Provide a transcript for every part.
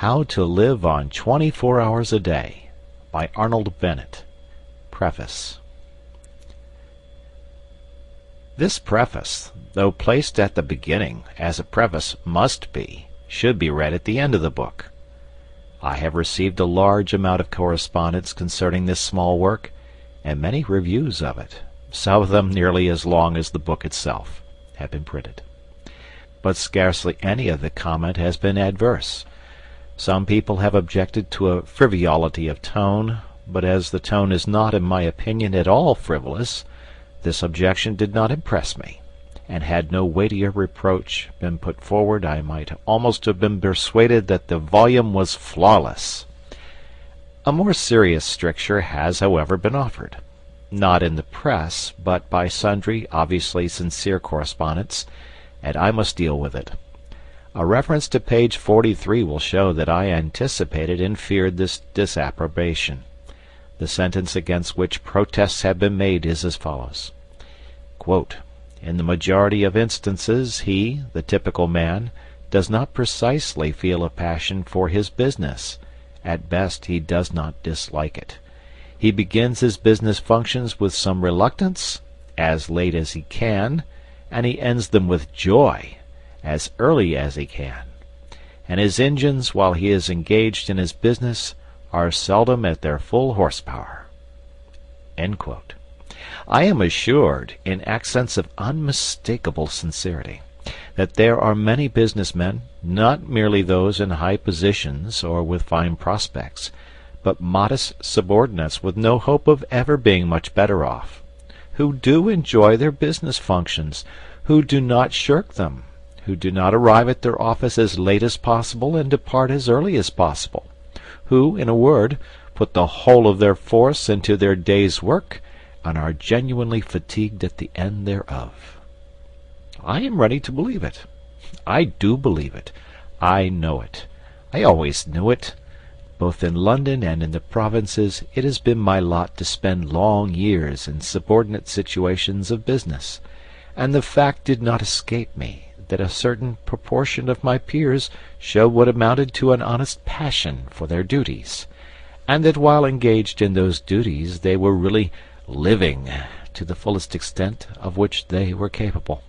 How to Live on 24 Hours a Day by Arnold Bennett. Preface. This preface, though placed at the beginning, as a preface must be, should be read at the end of the book. I have received a large amount of correspondence concerning this small work, and many reviews of it, some of them nearly as long as the book itself, have been printed. But scarcely any of the comment has been adverse. Some people have objected to a frivolity of tone, but as the tone is not, in my opinion, at all frivolous, this objection did not impress me, and had no weightier reproach been put forward, I might almost have been persuaded that the volume was flawless. A more serious stricture has, however, been offered, not in the press, but by sundry obviously sincere correspondents, and I must deal with it. A reference to page 43 will show that I anticipated and feared this disapprobation. The sentence against which protests have been made is as follows. Quote, "In the majority of instances he, the typical man, does not precisely feel a passion for his business. At best he does not dislike it. He begins his business functions with some reluctance, as late as he can, and he ends them with joy, as early as he can. And his engines, while he is engaged in his business, are seldom at their full horsepower." End quote. I am assured, in accents of unmistakable sincerity, that there are many businessmen, not merely those in high positions or with fine prospects, but modest subordinates with no hope of ever being much better off, who do enjoy their business functions, who do not shirk them, who do not arrive at their office as late as possible and depart as early as possible, who, in a word, put the whole of their force into their day's work, and are genuinely fatigued at the end thereof. I am ready to believe it. I do believe it. I know it. I always knew it. Both in London and in the provinces it has been my lot to spend long years in subordinate situations of business, and the fact did not escape me that a certain proportion of my peers showed what amounted to an honest passion for their duties, and that while engaged in those duties they were really living to the fullest extent of which they were capable.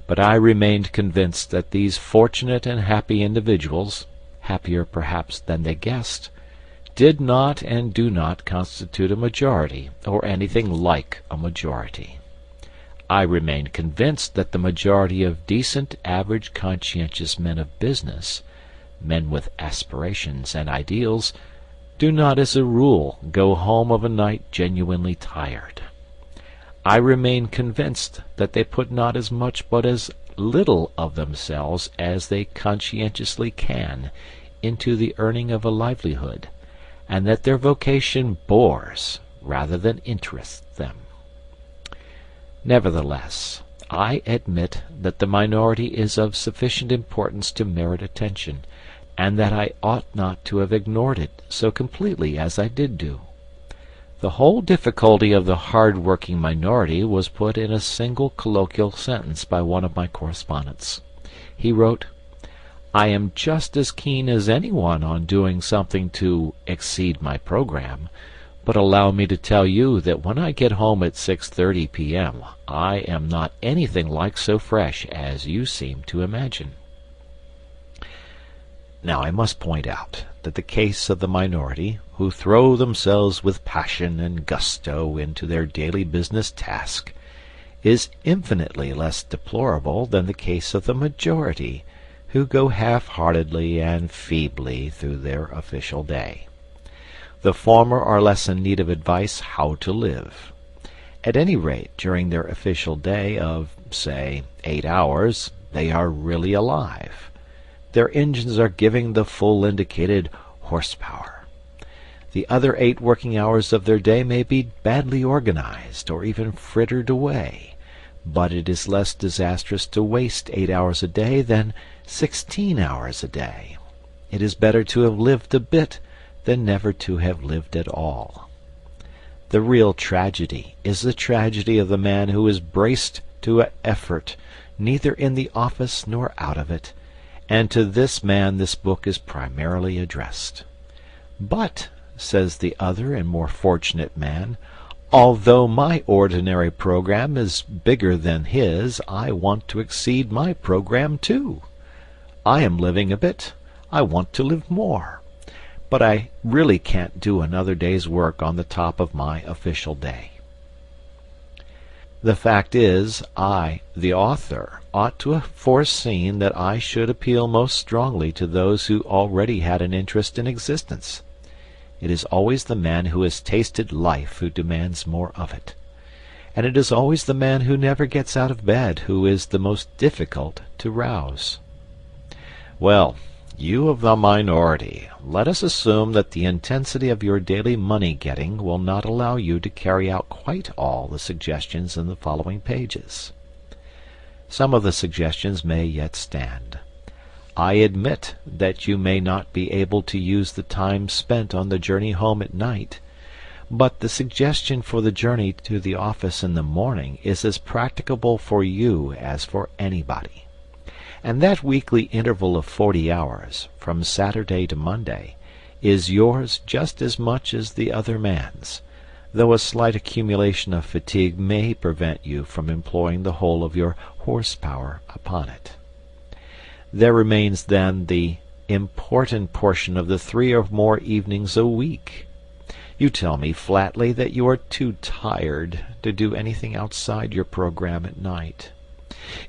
But I remained convinced that these fortunate and happy individuals, happier perhaps than they guessed, did not and do not constitute a majority, or anything like a majority. I remained convinced that the majority of decent, average, conscientious men of business, men with aspirations and ideals, do not as a rule go home of a night genuinely tired. I remain convinced that they put not as much but as little of themselves as they conscientiously can into the earning of a livelihood, and that their vocation bores rather than interests them. Nevertheless, I admit that the minority is of sufficient importance to merit attention, and that I ought not to have ignored it so completely as I did do. The whole difficulty of the hard-working minority was put in a single colloquial sentence by one of my correspondents. He wrote, "I am just as keen as anyone on doing something to exceed my program, but allow me to tell you that when I get home at 6:30 p.m. I am not anything like so fresh as you seem to imagine." Now I must point out that the case of the minority, who throw themselves with passion and gusto into their daily business task, is infinitely less deplorable than the case of the majority, who go half-heartedly and feebly through their official day. The former are less in need of advice how to live. At any rate, during their official day of, say, 8 hours, they are really alive. Their engines are giving the full indicated horsepower. The other 8 working hours of their day may be badly organized or even frittered away, but it is less disastrous to waste 8 hours a day than 16 hours a day. It is better to have lived a bit than never to have lived at all. The real tragedy is the tragedy of the man who is braced to effort neither in the office nor out of it, and to this man this book is primarily addressed. But, says the other and more fortunate man, although my ordinary program is bigger than his, I want to exceed my program too. I am living a bit. I want to live more. But I really can't do another day's work on the top of my official day. The fact is, I, the author, ought to have foreseen that I should appeal most strongly to those who already had an interest in existence. It is always the man who has tasted life who demands more of it. And it is always the man who never gets out of bed who is the most difficult to rouse. Well, you of the minority, let us assume that the intensity of your daily money-getting will not allow you to carry out quite all the suggestions in the following pages. Some of the suggestions may yet stand. I admit that you may not be able to use the time spent on the journey home at night, but the suggestion for the journey to the office in the morning is as practicable for you as for anybody. And that weekly interval of 40 hours, from Saturday to Monday, is yours just as much as the other man's, though a slight accumulation of fatigue may prevent you from employing the whole of your horsepower upon it. There remains then the important portion of the 3 or more evenings a week. You tell me flatly that you are too tired to do anything outside your program at night.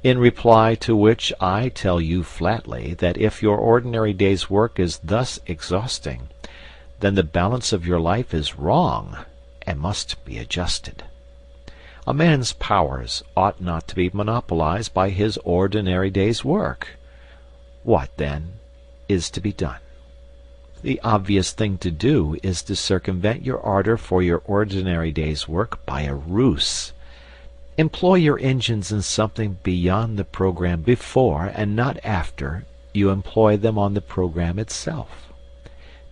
In reply to which I tell you flatly that if your ordinary day's work is thus exhausting, then the balance of your life is wrong and must be adjusted. A man's powers ought not to be monopolized by his ordinary day's work. What, then, is to be done? The obvious thing to do is to circumvent your ardor for your ordinary day's work by a ruse. Employ your engines in something beyond the program before, and not after, you employ them on the program itself.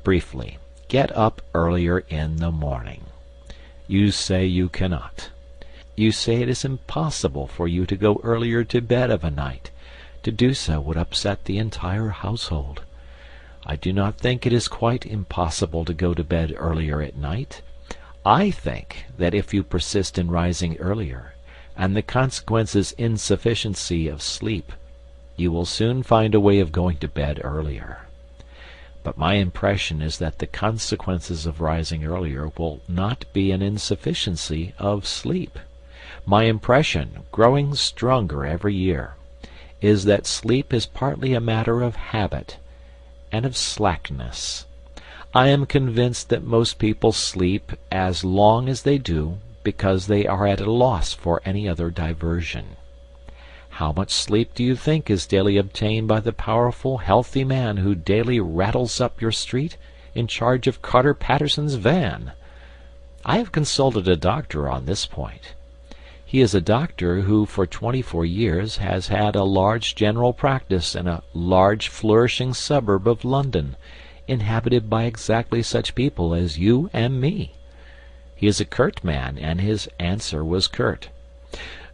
Briefly, get up earlier in the morning. You say you cannot. You say it is impossible for you to go earlier to bed of a night. To do so would upset the entire household. I do not think it is quite impossible to go to bed earlier at night. I think that if you persist in rising earlier, and the consequence is insufficiency of sleep, you will soon find a way of going to bed earlier. But my impression is that the consequences of rising earlier will not be an insufficiency of sleep. My impression, growing stronger every year, is that sleep is partly a matter of habit and of slackness. I am convinced that most people sleep as long as they do because they are at a loss for any other diversion. How much sleep do you think is daily obtained by the powerful, healthy man who daily rattles up your street in charge of Carter Patterson's van? I have consulted a doctor on this point. He is a doctor who for 24 years has had a large general practice in a large flourishing suburb of London, inhabited by exactly such people as you and me. He is a curt man, and his answer was curt.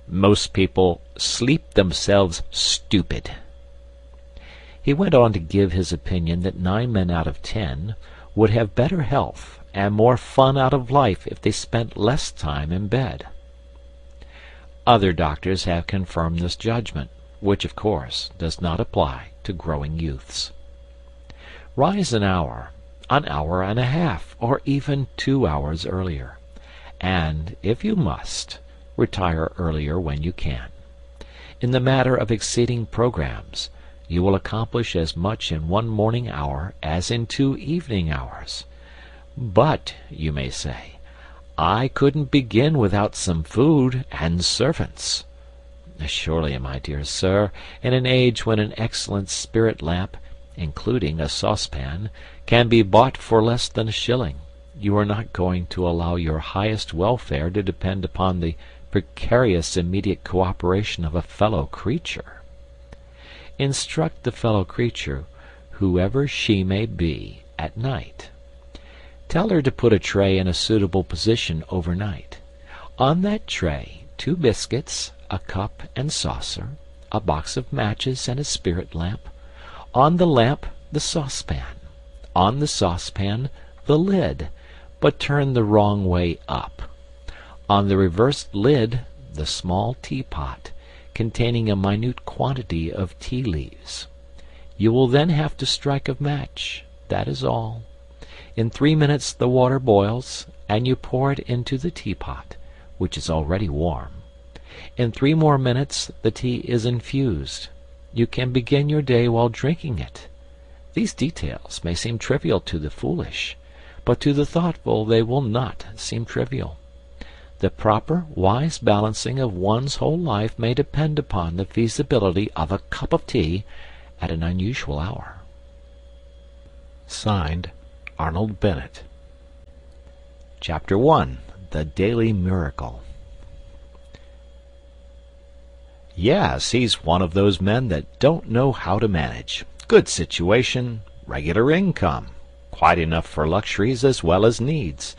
Most people sleep themselves stupid. He went on to give his opinion that 9 men out of 10 would have better health and more fun out of life if they spent less time in bed. Other doctors have confirmed this judgment, which, of course, does not apply to growing youths. Rise an hour and a half, or even 2 hours earlier, and, if you must, retire earlier when you can. In the matter of exceeding programs, you will accomplish as much in 1 morning hour as in 2 evening hours. But, you may say, I couldn't begin without some food and servants. Surely, my dear sir, in an age when an excellent spirit lamp, including a saucepan, can be bought for less than a shilling, you are not going to allow your highest welfare to depend upon the precarious immediate cooperation of a fellow creature. Instruct the fellow creature, whoever she may be, at night. Tell her to put a tray in a suitable position overnight. On that tray, 2 biscuits, a cup and saucer, a box of matches and a spirit lamp, On the lamp, the saucepan. On the saucepan, the lid, but turned the wrong way up. On the reversed lid, the small teapot, containing a minute quantity of tea leaves. You will then have to strike a match, that is all. In 3 minutes the water boils, and you pour it into the teapot, which is already warm. In 3 more minutes the tea is infused. You can begin your day while drinking it. These details may seem trivial to the foolish, but to the thoughtful they will not seem trivial. The proper, wise balancing of one's whole life may depend upon the feasibility of a cup of tea at an unusual hour. Signed, Arnold Bennett. Chapter 1. The Daily Miracle. Yes, he's one of those men that don't know how to manage. Good situation, regular income, quite enough for luxuries as well as needs.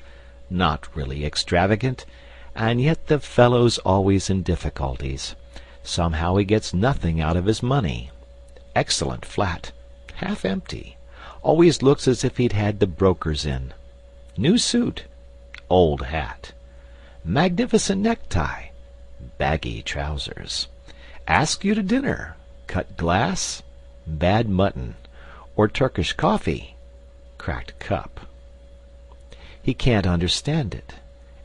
Not really extravagant, and yet the fellow's always in difficulties. Somehow he gets nothing out of his money. Excellent flat, half empty. Always looks as if he'd had the brokers in. New suit, old hat. Magnificent necktie, baggy trousers. Ask you to dinner, cut glass, bad mutton, or Turkish coffee, cracked cup. He can't understand it.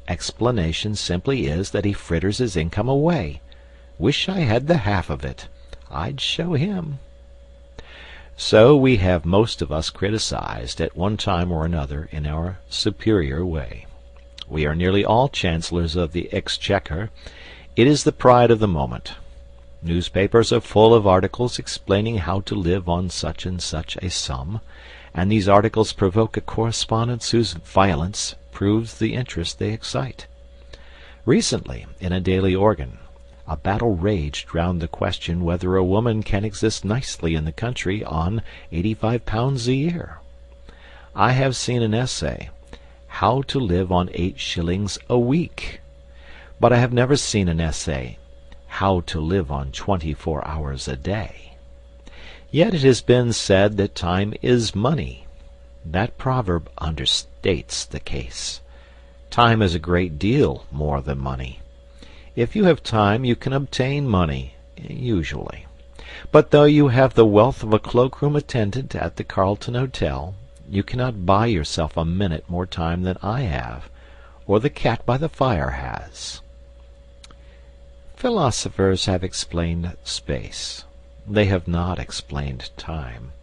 Explanation simply is that he fritters his income away. Wish I had the half of it. I'd show him. So we have most of us criticized at one time or another in our superior way. We are nearly all chancellors of the exchequer. It is the pride of the moment. Newspapers are full of articles explaining how to live on such and such a sum, and these articles provoke a correspondence whose violence proves the interest they excite. Recently, in a daily organ, a battle raged round the question whether a woman can exist nicely in the country on £85 a year. I have seen an essay, How to Live on 8 shillings a Week, but I have never seen an essay, How to Live on 24 hours a Day. Yet it has been said that time is money. That proverb understates the case. Time is a great deal more than money. If you have time, you can obtain money, usually. But though you have the wealth of a cloakroom attendant at the Carlton Hotel, you cannot buy yourself a minute more time than I have, or the cat by the fire has. Philosophers have explained space. They have not explained time.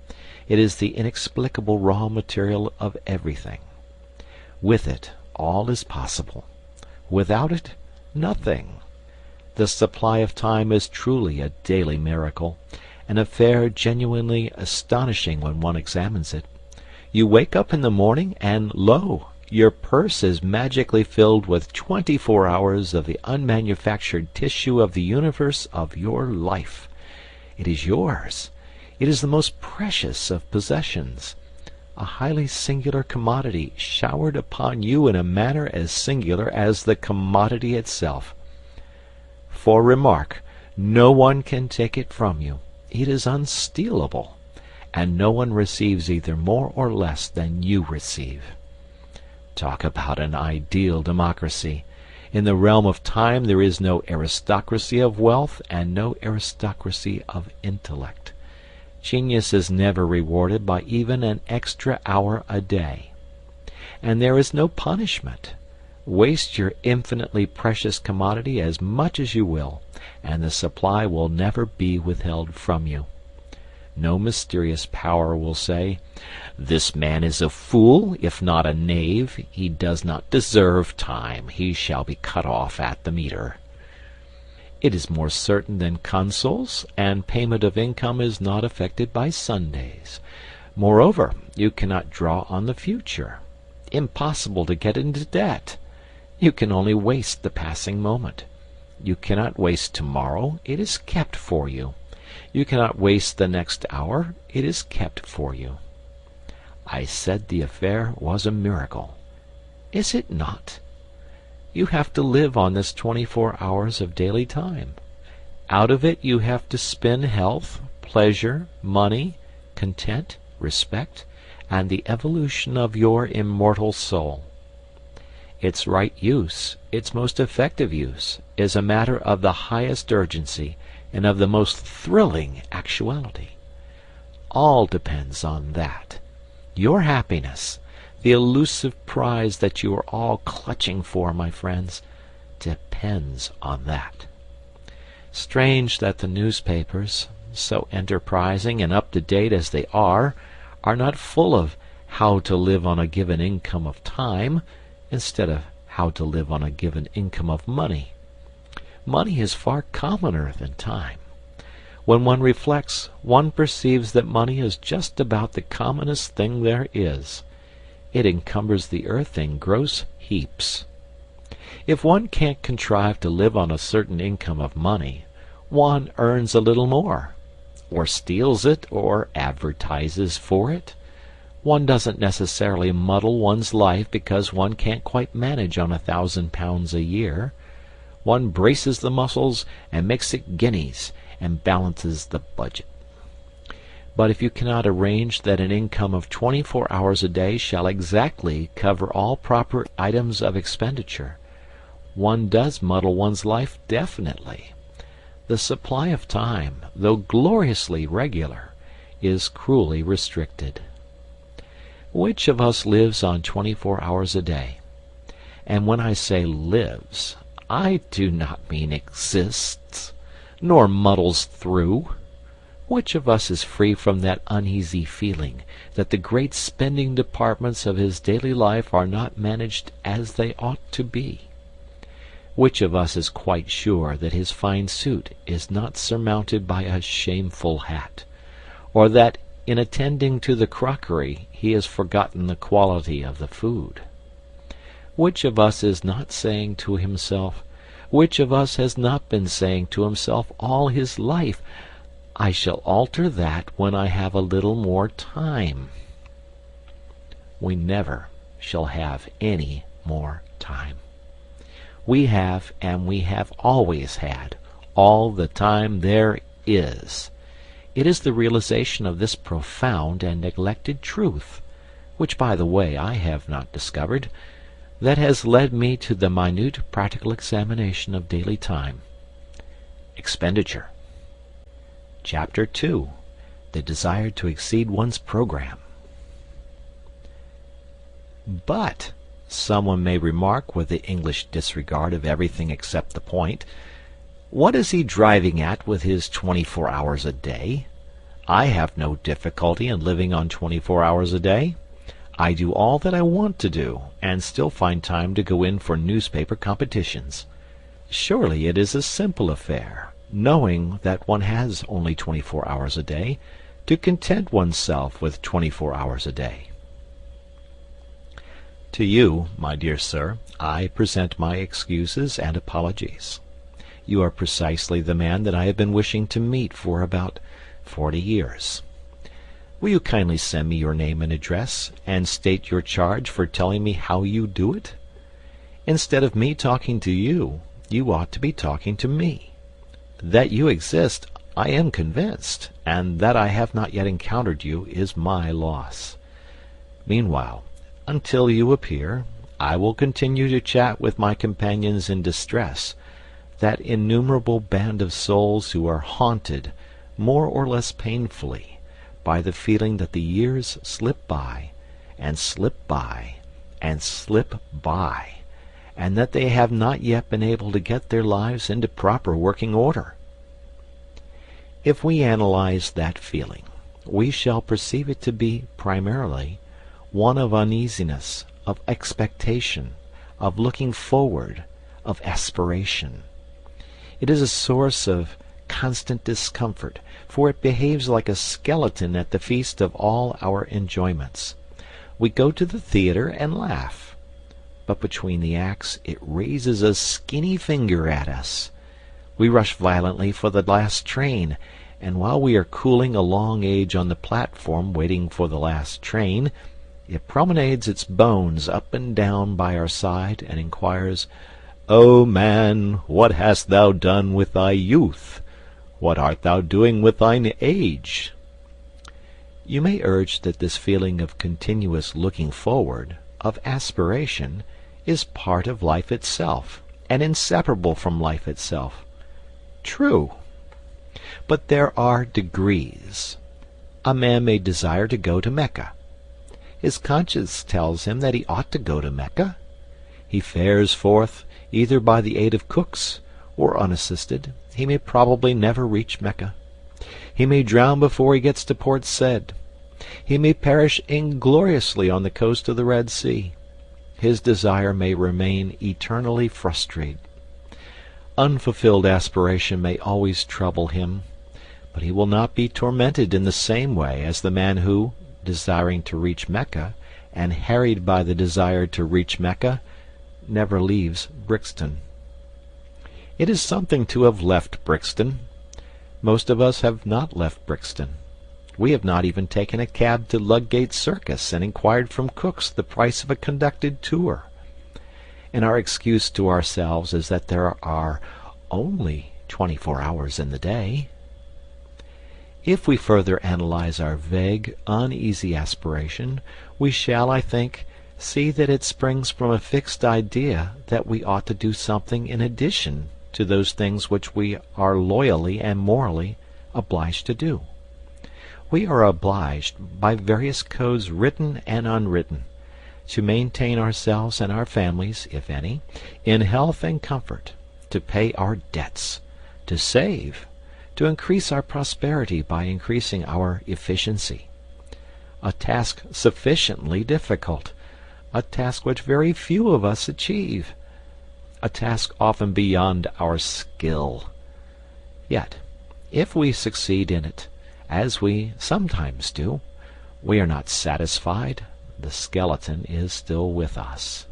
It is the inexplicable raw material of everything. With it, all is possible. Without it, nothing. The supply of time is truly a daily miracle, an affair genuinely astonishing when one examines it. You wake up in the morning, and lo, your purse is magically filled with 24 hours of the unmanufactured tissue of the universe of your life. It is yours. It is the most precious of possessions, a highly singular commodity showered upon you in a manner as singular as the commodity itself. For remark, no one can take it from you. It is unstealable, and no one receives either more or less than you receive. Talk about an ideal democracy. In the realm of time there is no aristocracy of wealth and no aristocracy of intellect. Genius is never rewarded by even an extra hour a day. And there is no punishment. Waste your infinitely precious commodity as much as you will, and the supply will never be withheld from you. No mysterious power will say, "This man is a fool, if not a knave. He does not deserve time. He shall be cut off at the meter." It is more certain than consols, and payment of income is not affected by Sundays. Moreover, you cannot draw on the future. Impossible to get into debt. You can only waste the passing moment. You cannot waste tomorrow. It is kept for you. You cannot waste the next hour. It is kept for you. I said the affair was a miracle. Is it not? You have to live on this 24 hours of daily time. Out of it you have to spin health, pleasure, money, content, respect, and the evolution of your immortal soul. Its right use, its most effective use, is a matter of the highest urgency and of the most thrilling actuality. All depends on that. Your happiness, the elusive prize that you are all clutching for, my friends, depends on that. Strange that the newspapers, so enterprising and up-to-date as they are not full of how to live on a given income of time instead of how to live on a given income of money. Money is far commoner than time. When one reflects, one perceives that money is just about the commonest thing there is. It encumbers the earth in gross heaps. If one can't contrive to live on a certain income of money, one earns a little more, or steals it, or advertises for it. One doesn't necessarily muddle one's life because one can't quite manage on £1,000 a year. One braces the muscles and makes it guineas, and balances the budget. But if you cannot arrange that an income of 24 hours a day shall exactly cover all proper items of expenditure, one does muddle one's life definitely. The supply of time, though gloriously regular, is cruelly restricted. Which of us lives on 24 hours a day? And when I say lives, I do not mean exists, nor muddles through. Which of us is free from that uneasy feeling that the great spending departments of his daily life are not managed as they ought to be? Which of us is quite sure that his fine suit is not surmounted by a shameful hat, or that in attending to the crockery he has forgotten the quality of the food? Which of us is not saying to himself, which of us has not been saying to himself all his life, I shall alter that when I have a little more time? We never shall have any more time. We have, and we have always had, all the time there is. It is the realization of this profound and neglected truth, which, by the way, I have not discovered, that has led me to the minute practical examination of daily time. Expenditure. Chapter 2. The desire to exceed one's program. But, someone may remark with the English disregard of everything except the point, what is he driving at with his 24 hours a day? I have no difficulty in living on 24 hours a day. I do all that I want to do, and still find time to go in for newspaper competitions. Surely it is a simple affair, knowing that one has only 24 hours a day, to content oneself with 24 hours a day. To you, my dear sir, I present my excuses and apologies. You are precisely the man that I have been wishing to meet for about 40 years. Will you kindly send me your name and address, and state your charge for telling me how you do it? Instead of me talking to you, you ought to be talking to me. That you exist, I am convinced, and that I have not yet encountered you is my loss. Meanwhile, until you appear, I will continue to chat with my companions in distress, that innumerable band of souls who are haunted, more or less painfully, by the feeling that the years slip by, and slip by, and slip by, and that they have not yet been able to get their lives into proper working order. If we analyze that feeling, we shall perceive it to be primarily one of uneasiness, of expectation, of looking forward, of aspiration. It is a source of constant discomfort, for it behaves like a skeleton at the feast of all our enjoyments. We go to the theater and laugh, but between the acts it raises a skinny finger at us. We rush violently for the last train, and while we are cooling a long age on the platform waiting for the last train, it promenades its bones up and down by our side and inquires, O man, what hast thou done with thy youth? What art thou doing with thine age? You may urge that this feeling of continuous looking forward, of aspiration, is part of life itself, and inseparable from life itself. True. But there are degrees. A man may desire to go to Mecca. His conscience tells him that he ought to go to Mecca. He fares forth, either by the aid of cooks, or unassisted. He may probably never reach Mecca. He may drown before he gets to Port Said. He may perish ingloriously on the coast of the Red Sea. His desire may remain eternally frustrated. Unfulfilled aspiration may always trouble him, but he will not be tormented in the same way as the man who, desiring to reach Mecca, and harried by the desire to reach Mecca, never leaves Brixton. It is something to have left Brixton. Most of us have not left Brixton. We have not even taken a cab to Ludgate Circus and inquired from cooks the price of a conducted tour. And our excuse to ourselves is that there are only 24 hours in the day. If we further analyze our vague, uneasy aspiration, we shall, I think, see that it springs from a fixed idea that we ought to do something in addition to those things which we are loyally and morally obliged to do. We are obliged, by various codes written and unwritten, to maintain ourselves and our families, if any, in health and comfort, to pay our debts, to save, to increase our prosperity by increasing our efficiency. A task sufficiently difficult, a task which very few of us achieve, a task often beyond our skill. Yet, if we succeed in it, as we sometimes do, we are not satisfied. The skeleton is still with us.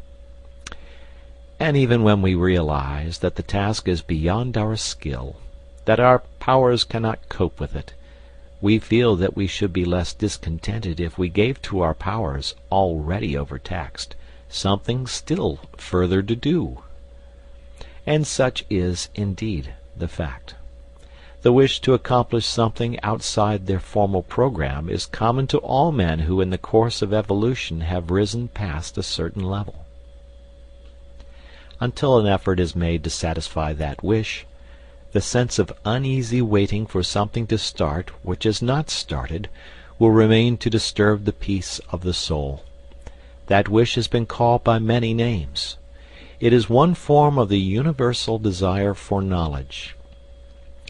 And even when we realize that the task is beyond our skill, that our powers cannot cope with it, we feel that we should be less discontented if we gave to our powers, already overtaxed, something still further to do. And such is indeed the fact. The wish to accomplish something outside their formal program is common to all men who in the course of evolution have risen past a certain level. Until an effort is made to satisfy that wish, the sense of uneasy waiting for something to start which is not started will remain to disturb the peace of the soul. That wish has been called by many names. It is one form of the universal desire for knowledge,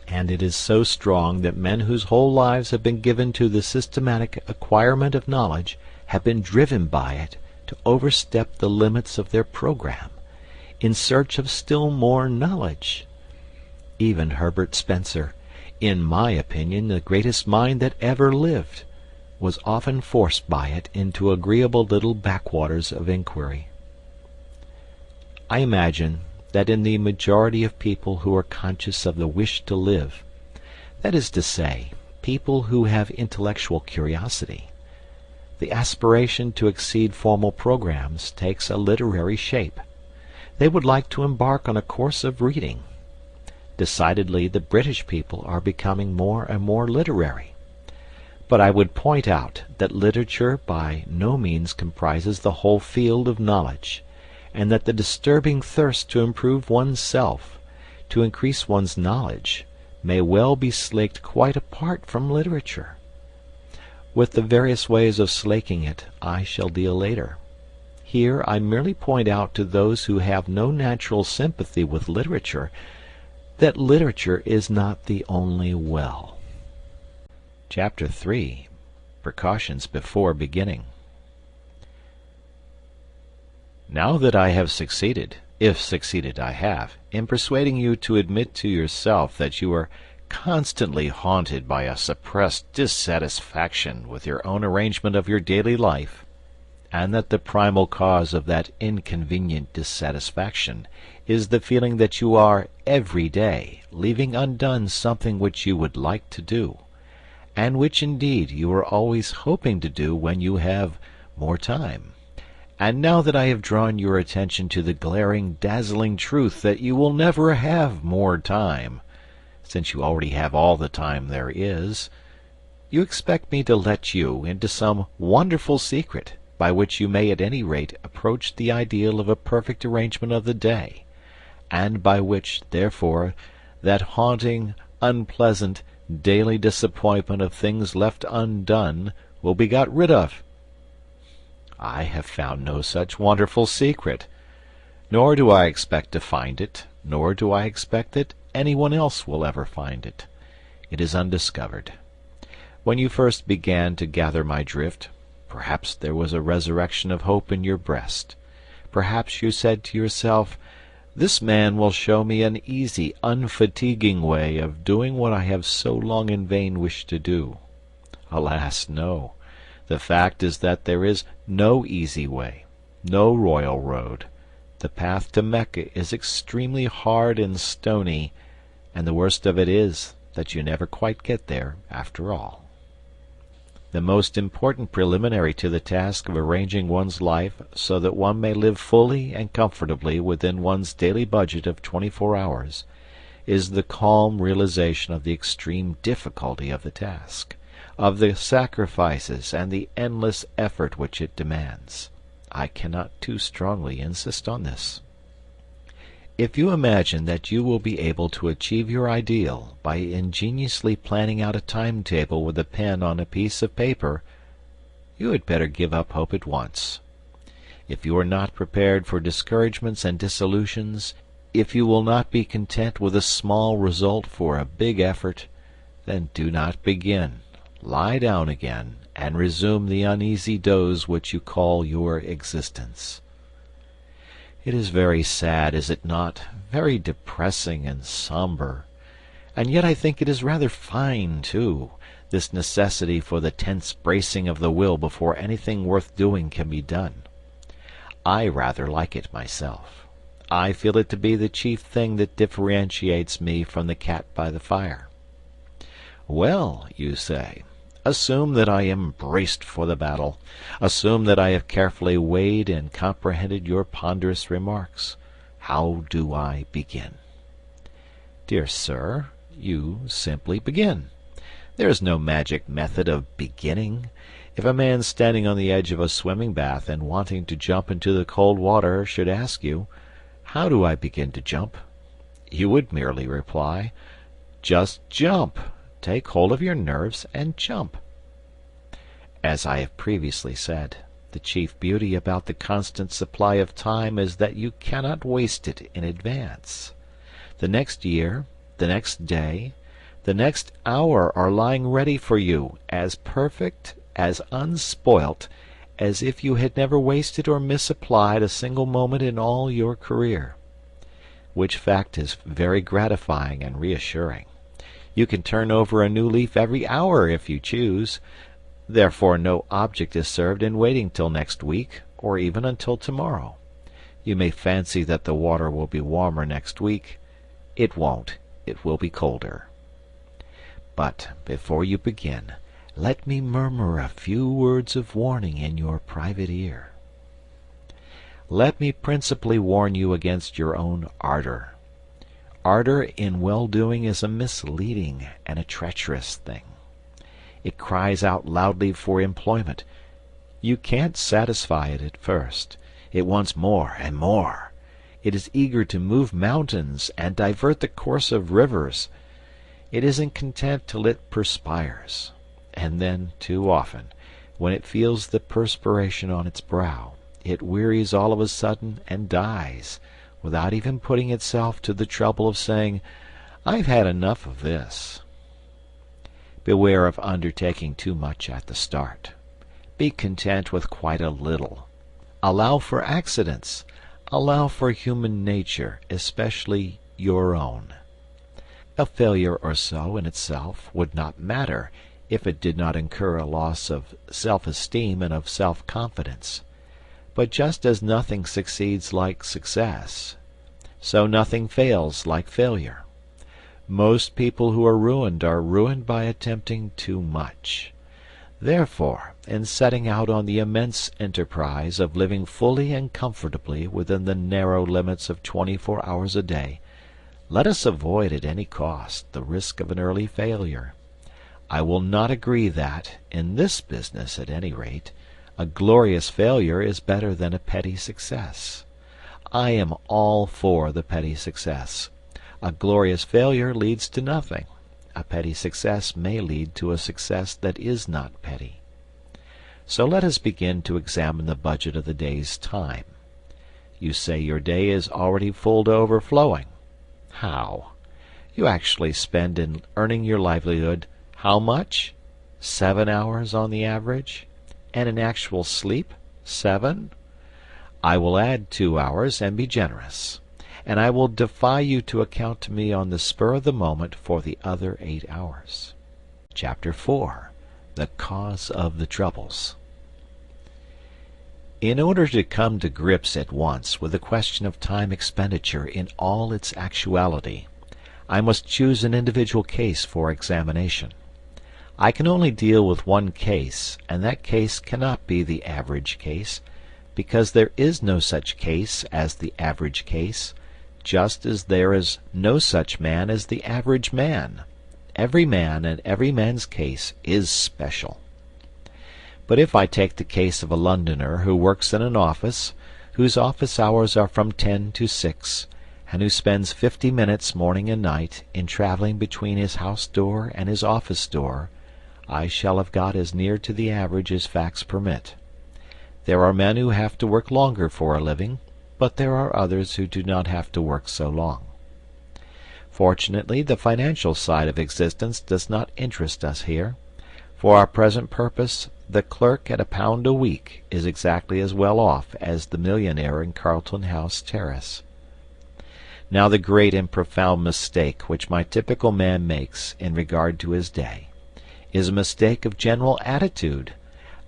and it is so strong that men whose whole lives have been given to the systematic acquirement of knowledge have been driven by it to overstep the limits of their program, in search of still more knowledge. Even Herbert Spencer, in my opinion the greatest mind that ever lived, was often forced by it into agreeable little backwaters of inquiry. I imagine that in the majority of people who are conscious of the wish to live, that is to say, people who have intellectual curiosity, the aspiration to exceed formal programs takes a literary shape. They would like to embark on a course of reading. Decidedly, the British people are becoming more and more literary. But I would point out that literature by no means comprises the whole field of knowledge, and that the disturbing thirst to improve one's self, to increase one's knowledge, may well be slaked quite apart from literature. With the various ways of slaking it I shall deal later. Here I merely point out to those who have no natural sympathy with literature that literature is not the only well. Chapter 3. Precautions before beginning. Now that I have succeeded, if succeeded I have, in persuading you to admit to yourself that you are constantly haunted by a suppressed dissatisfaction with your own arrangement of your daily life, and that the primal cause of that inconvenient dissatisfaction is the feeling that you are every day leaving undone something which you would like to do, and which indeed you are always hoping to do when you have more time. And now that I have drawn your attention to the glaring, dazzling truth that you will never have more time, since you already have all the time there is, You expect me to let you into some wonderful secret by which you may at any rate approach the ideal of a perfect arrangement of the day, and by which, therefore, that haunting, unpleasant, daily disappointment of things left undone will be got rid of. I have found no such wonderful secret, nor do I expect to find it, nor do I expect that anyone else will ever find it. It is undiscovered. When you first began to gather my drift, perhaps there was a resurrection of hope in your breast. Perhaps you said to yourself, "This man will show me an easy, unfatiguing way of doing what I have so long in vain wished to do." Alas, no. The fact is that there is no easy way, no royal road. The path to Mecca is extremely hard and stony, and the worst of it is that you never quite get there after all. The most important preliminary to the task of arranging one's life so that one may live fully and comfortably within one's daily budget of 24 hours is the calm realization of the extreme difficulty of the task, of the sacrifices and the endless effort which it demands. I cannot too strongly insist on this. If you imagine that you will be able to achieve your ideal by ingeniously planning out a timetable with a pen on a piece of paper, you had better give up hope at once. If you are not prepared for discouragements and disillusions, if you will not be content with a small result for a big effort, then do not begin. Lie down again, and resume the uneasy doze which you call your existence. It is very sad, is it not? Very depressing and somber. And yet I think it is rather fine, too, this necessity for the tense bracing of the will before anything worth doing can be done. I rather like it myself. I feel it to be the chief thing that differentiates me from the cat by the fire. Well, you say, assume that I am braced for the battle. Assume that I have carefully weighed and comprehended your ponderous remarks. How do I begin? Dear sir, you simply begin. There is no magic method of beginning. If a man standing on the edge of a swimming bath and wanting to jump into the cold water should ask you, "How do I begin to jump?" you would merely reply, "Just jump. Take hold of your nerves and jump." As I have previously said, the chief beauty about the constant supply of time is that you cannot waste it in advance. The next year, the next day, the next hour are lying ready for you, as perfect, as unspoilt, as if you had never wasted or misapplied a single moment in all your career. Which fact is very gratifying and reassuring. You can turn over a new leaf every hour if you choose. Therefore no object is served in waiting till next week, or even until tomorrow. You may fancy that the water will be warmer next week. It won't. It will be colder. But before you begin, let me murmur a few words of warning in your private ear. Let me principally warn you against your own ardor. Ardor in well-doing is a misleading and a treacherous thing. It cries out loudly for employment. You can't satisfy it at first. It wants more and more. It is eager to move mountains and divert the course of rivers. It isn't content till it perspires. And then, too often, when it feels the perspiration on its brow, it wearies all of a sudden and dies, without even putting itself to the trouble of saying, "I've had enough of this." Beware of undertaking too much at the start. Be content with quite a little. Allow for accidents. Allow for human nature, especially your own. A failure or so in itself would not matter if it did not incur a loss of self-esteem and of self-confidence. But just as nothing succeeds like success, so nothing fails like failure. Most people who are ruined by attempting too much. Therefore, in setting out on the immense enterprise of living fully and comfortably within the narrow limits of 24 hours a day, let us avoid at any cost the risk of an early failure. I will not agree that, in this business at any rate, a glorious failure is better than a petty success. I am all for the petty success. A glorious failure leads to nothing. A petty success may lead to a success that is not petty. So let us begin to examine the budget of the day's time. You say your day is already full to overflowing. How? You actually spend in earning your livelihood how much? 7 hours on the average? And in actual sleep, 7? I will add 2 hours and be generous, and I will defy you to account to me on the spur of the moment for the other 8 hours. Chapter 4. The Cause of the Troubles. In order to come to grips at once with the question of time expenditure in all its actuality, I must choose an individual case for examination. I can only deal with one case, and that case cannot be the average case, because there is no such case as the average case, just as there is no such man as the average man. Every man and every man's case is special. But if I take the case of a Londoner who works in an office, whose office hours are from 10 to 6, and who spends 50 minutes morning and night in traveling between his house door and his office door, I shall have got as near to the average as facts permit. There are men who have to work longer for a living, but there are others who do not have to work so long. Fortunately, the financial side of existence does not interest us here. For our present purpose, the clerk at £1 a week is exactly as well off as the millionaire in Carlton House Terrace. Now the great and profound mistake which my typical man makes in regard to his day is a mistake of general attitude,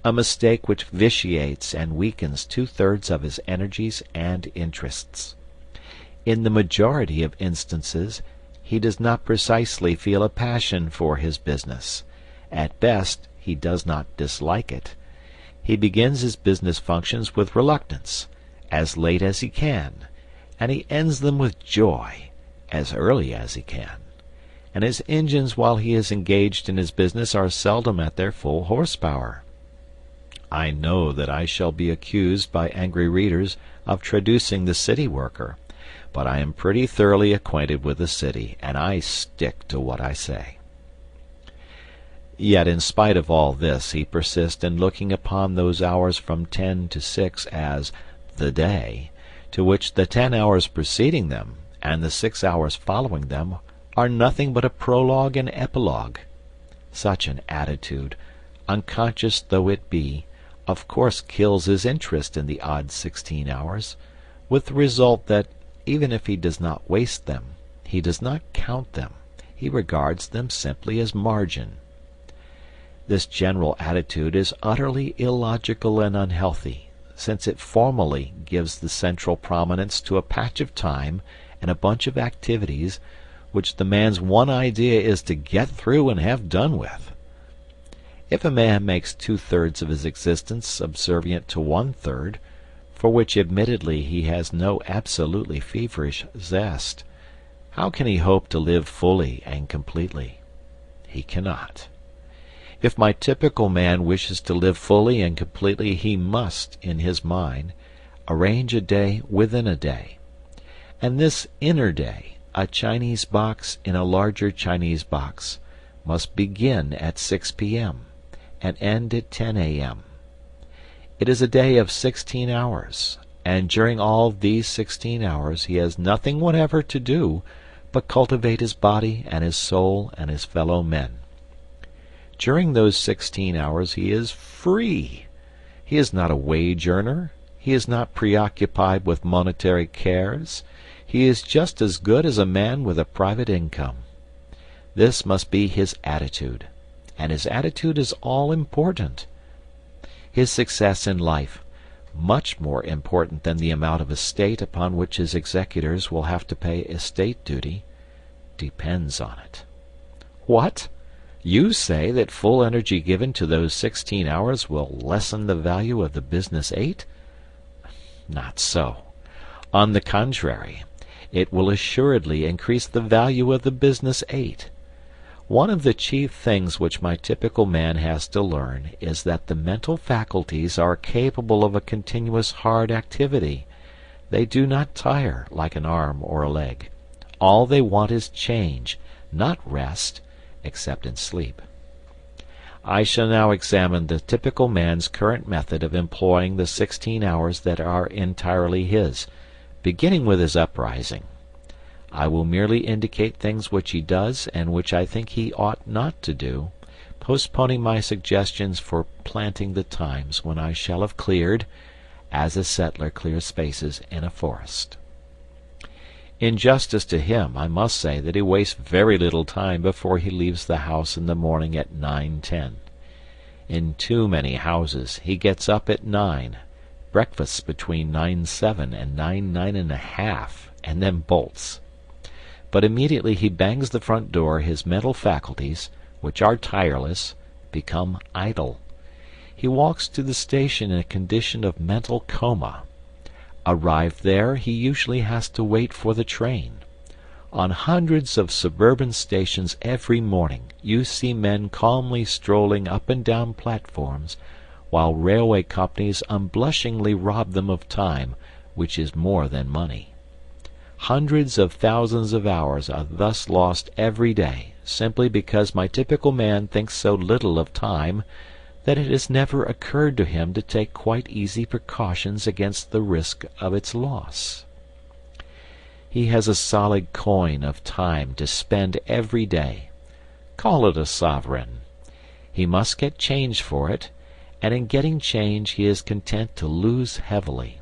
a mistake which vitiates and weakens 2/3 of his energies and interests. In the majority of instances, he does not precisely feel a passion for his business. At best, he does not dislike it. He begins his business functions with reluctance, as late as he can, and he ends them with joy, as early as he can. And his engines while he is engaged in his business are seldom at their full horsepower. I know that I shall be accused by angry readers of traducing the city worker, but I am pretty thoroughly acquainted with the city, and I stick to what I say. Yet in spite of all this he persists in looking upon those hours from 10 to 6 as the day, to which the 10 hours preceding them and the 6 hours following them are nothing but a prologue and epilogue. Such an attitude, unconscious though it be, of course kills his interest in the odd 16 hours, with the result that, even if he does not waste them, he does not count them, he regards them simply as margin. This general attitude is utterly illogical and unhealthy, since it formally gives the central prominence to a patch of time and a bunch of activities which the man's one idea is to get through and have done with. If a man makes 2/3 of his existence subservient to 1/3, for which admittedly he has no absolutely feverish zest, how can he hope to live fully and completely? He cannot. If my typical man wishes to live fully and completely, he must, in his mind, arrange a day within a day. And this inner day, a Chinese box in a larger Chinese box, must begin at 6 p.m. and end at 10 a.m. It is a day of 16 hours, and during all these 16 hours he has nothing whatever to do but cultivate his body and his soul and his fellow men. During those 16 hours he is free. He is not a wage earner. He is not preoccupied with monetary cares. He is just as good as a man with a private income. This must be his attitude, and his attitude is all important. His success in life, much more important than the amount of estate upon which his executors will have to pay estate duty, depends on it. What? You say that full energy given to those 16 hours will lessen the value of the business 8? Not so. On the contrary, it will assuredly increase the value of the business 8. One of the chief things which my typical man has to learn is that the mental faculties are capable of a continuous hard activity. They do not tire, like an arm or a leg. All they want is change, not rest, except in sleep. I shall now examine the typical man's current method of employing the 16 hours that are entirely his, beginning with his uprising. I will merely indicate things which he does and which I think he ought not to do, postponing my suggestions for planting the times when I shall have cleared, as a settler clears spaces in a forest. In justice to him, I must say that he wastes very little time before he leaves the house in the morning at 9:10. In too many houses he gets up at 9, breakfasts between 9:07 and 9:30, and then bolts. But immediately he bangs the front door his mental faculties, which are tireless, become idle. He walks to the station in a condition of mental coma. Arrived there, he usually has to wait for the train. On hundreds of suburban stations every morning you see men calmly strolling up and down platforms, while railway companies unblushingly rob them of time, which is more than money. Hundreds of thousands of hours are thus lost every day, simply because my typical man thinks so little of time that it has never occurred to him to take quite easy precautions against the risk of its loss. He has a solid coin of time to spend every day. Call it a sovereign. He must get change for it, and in getting change he is content to lose heavily.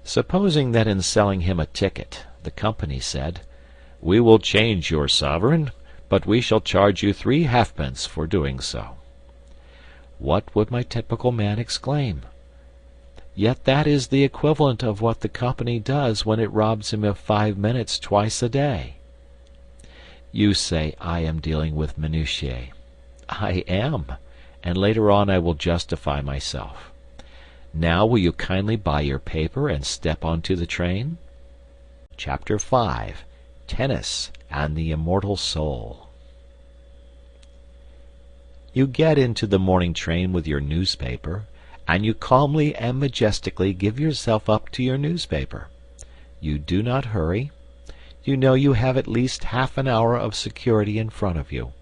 Supposing that in selling him a ticket, the company said, "We will change your sovereign, but we shall charge you 3 halfpence for doing so." What would my typical man exclaim? Yet that is the equivalent of what the company does when it robs him of 5 minutes twice a day. You say I am dealing with minutiae. I am, and later on I will justify myself. Now will you kindly buy your paper and step onto the train? Chapter 5. Tennis and the Immortal Soul. You get into the morning train with your newspaper, and you calmly and majestically give yourself up to your newspaper. You do not hurry. You know you have at least half an hour of security in front of you.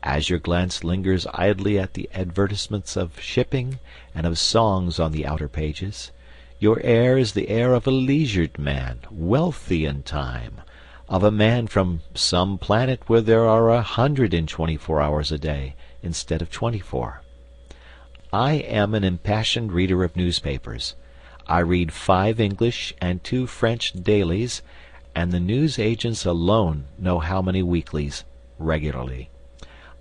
As your glance lingers idly at the advertisements of shipping and of songs on the outer pages, your air is the air of a leisured man, wealthy in time, of a man from some planet where there are 124 hours a day instead of 24. I am an impassioned reader of newspapers. I read 5 English and 2 French dailies, and the news agents alone know how many weeklies, regularly.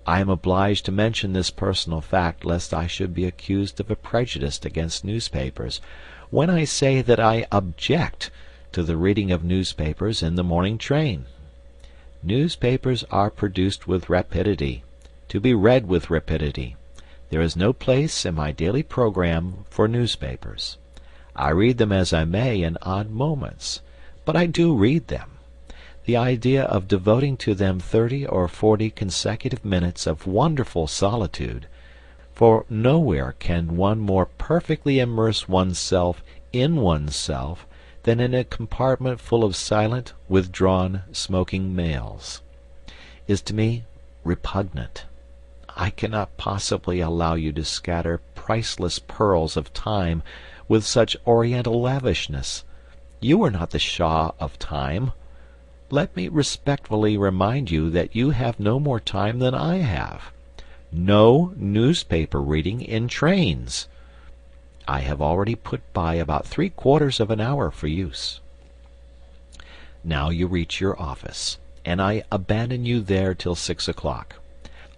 I am obliged to mention this personal fact lest I should be accused of a prejudice against newspapers, when I say that I object to the reading of newspapers in the morning train. Newspapers are produced with rapidity, to be read with rapidity. There is no place in my daily program for newspapers. I read them as I may in odd moments, but I do read them. The idea of devoting to them 30 or 40 consecutive minutes of wonderful solitude, for nowhere can one more perfectly immerse oneself in oneself than in a compartment full of silent, withdrawn, smoking males, is to me repugnant. I cannot possibly allow you to scatter priceless pearls of time with such oriental lavishness. You are not the Shah of time. Let me respectfully remind you that you have no more time than I have. No newspaper reading in trains. I have already put by about 3/4 of an hour for use. Now you reach your office, and I abandon you there till 6 o'clock.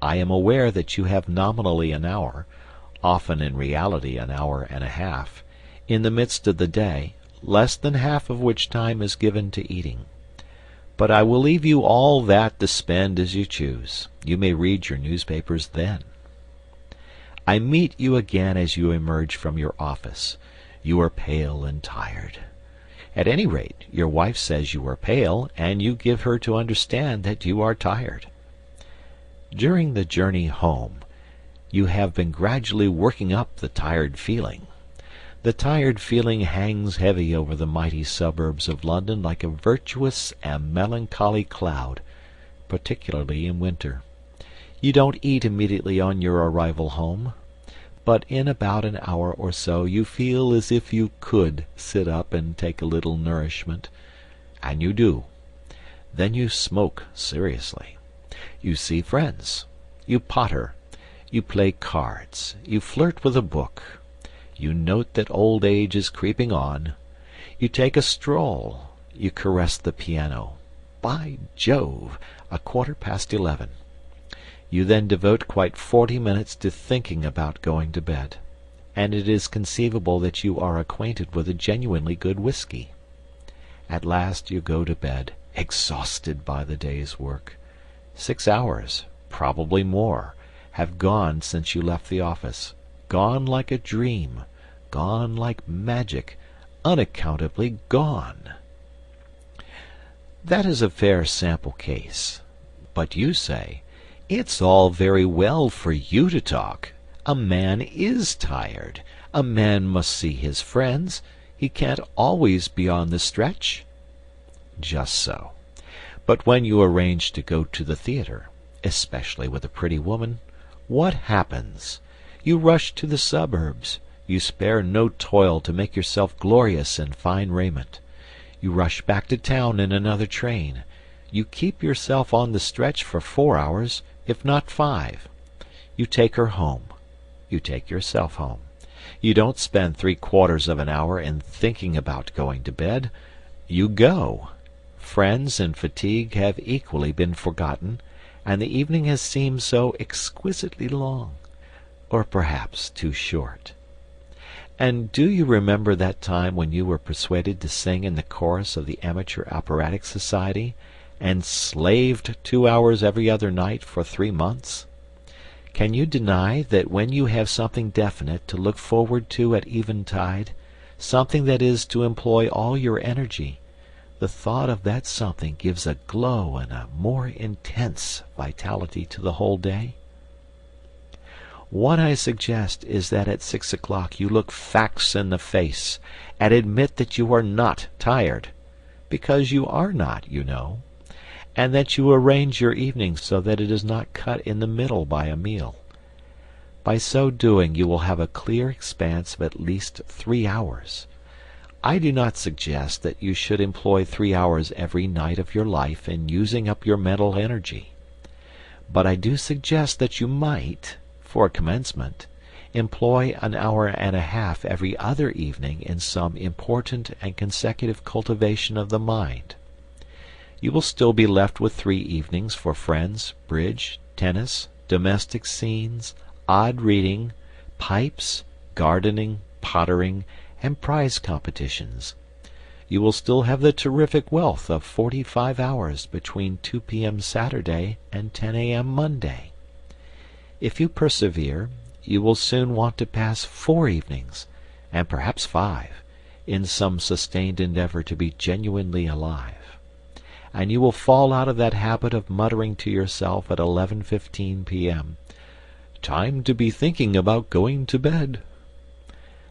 I am aware that you have nominally an hour, often in reality an hour and a half, in the midst of the day, less than half of which time is given to eating. But I will leave you all that to spend as you choose. You may read your newspapers then. I meet you again as you emerge from your office. You are pale and tired. At any rate, your wife says you are pale, and you give her to understand that you are tired. During the journey home, you have been gradually working up the tired feeling. The tired feeling hangs heavy over the mighty suburbs of London like a virtuous and melancholy cloud, particularly in winter. You don't eat immediately on your arrival home, but in about an hour or so you feel as if you could sit up and take a little nourishment, and you do. Then you smoke seriously. You see friends. You potter. You play cards. You flirt with a book. You note that old age is creeping on. You take a stroll. You caress the piano. By Jove, 11:15. You then devote quite 40 minutes to thinking about going to bed, and it is conceivable that you are acquainted with a genuinely good whiskey. At last you go to bed, exhausted by the day's work. 6 hours, probably more, have gone since you left the office, gone like a dream, gone like magic, unaccountably gone. That is a fair sample case. But you say, it's all very well for you to talk. A man is tired. A man must see his friends. He can't always be on the stretch. Just so. But when you arrange to go to the theatre, especially with a pretty woman, what happens? You rush to the suburbs. You spare no toil to make yourself glorious in fine raiment. You rush back to town in another train. You keep yourself on the stretch for 4 hours, if not 5. You take her home. You take yourself home. You don't spend 3/4 of an hour in thinking about going to bed. You go. Friends and fatigue have equally been forgotten, and the evening has seemed so exquisitely long, or perhaps too short. And do you remember that time when you were persuaded to sing in the chorus of the Amateur Operatic Society, and slaved 2 hours every other night for 3 months? Can you deny that when you have something definite to look forward to at eventide, something that is to employ all your energy, the thought of that something gives a glow and a more intense vitality to the whole day? What I suggest is that at 6 o'clock you look facts in the face and admit that you are not tired, because you are not, you know, and that you arrange your evening so that it is not cut in the middle by a meal. By so doing you will have a clear expanse of at least 3 hours. I do not suggest that you should employ 3 hours every night of your life in using up your mental energy, but I do suggest that you might, for commencement, employ an hour and a half every other evening in some important and consecutive cultivation of the mind. You will still be left with 3 evenings for friends, bridge, tennis, domestic scenes, odd reading, pipes, gardening, pottering, and prize competitions. You will still have the terrific wealth of 45 hours between 2 p.m. Saturday and 10 a.m. Monday. If you persevere, you will soon want to pass 4 evenings, and perhaps 5, in some sustained endeavor to be genuinely alive. And you will fall out of that habit of muttering to yourself at 11:15 p.m., "Time to be thinking about going to bed."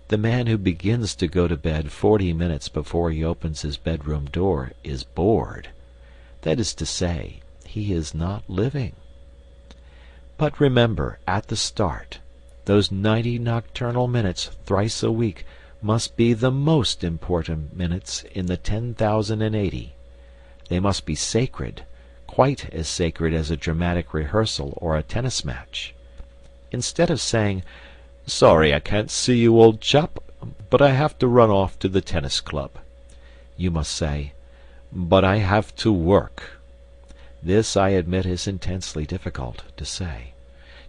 The man who begins to go to bed 40 minutes before he opens his bedroom door is bored. That is to say, he is not living. But remember, at the start, those 90 nocturnal minutes thrice a week must be the most important minutes in the 10,080. They must be sacred, quite as sacred as a dramatic rehearsal or a tennis match. Instead of saying, "Sorry I can't see you, old chap, but I have to run off to the tennis club," you must say, "But I have to work." This, I admit, is intensely difficult to say.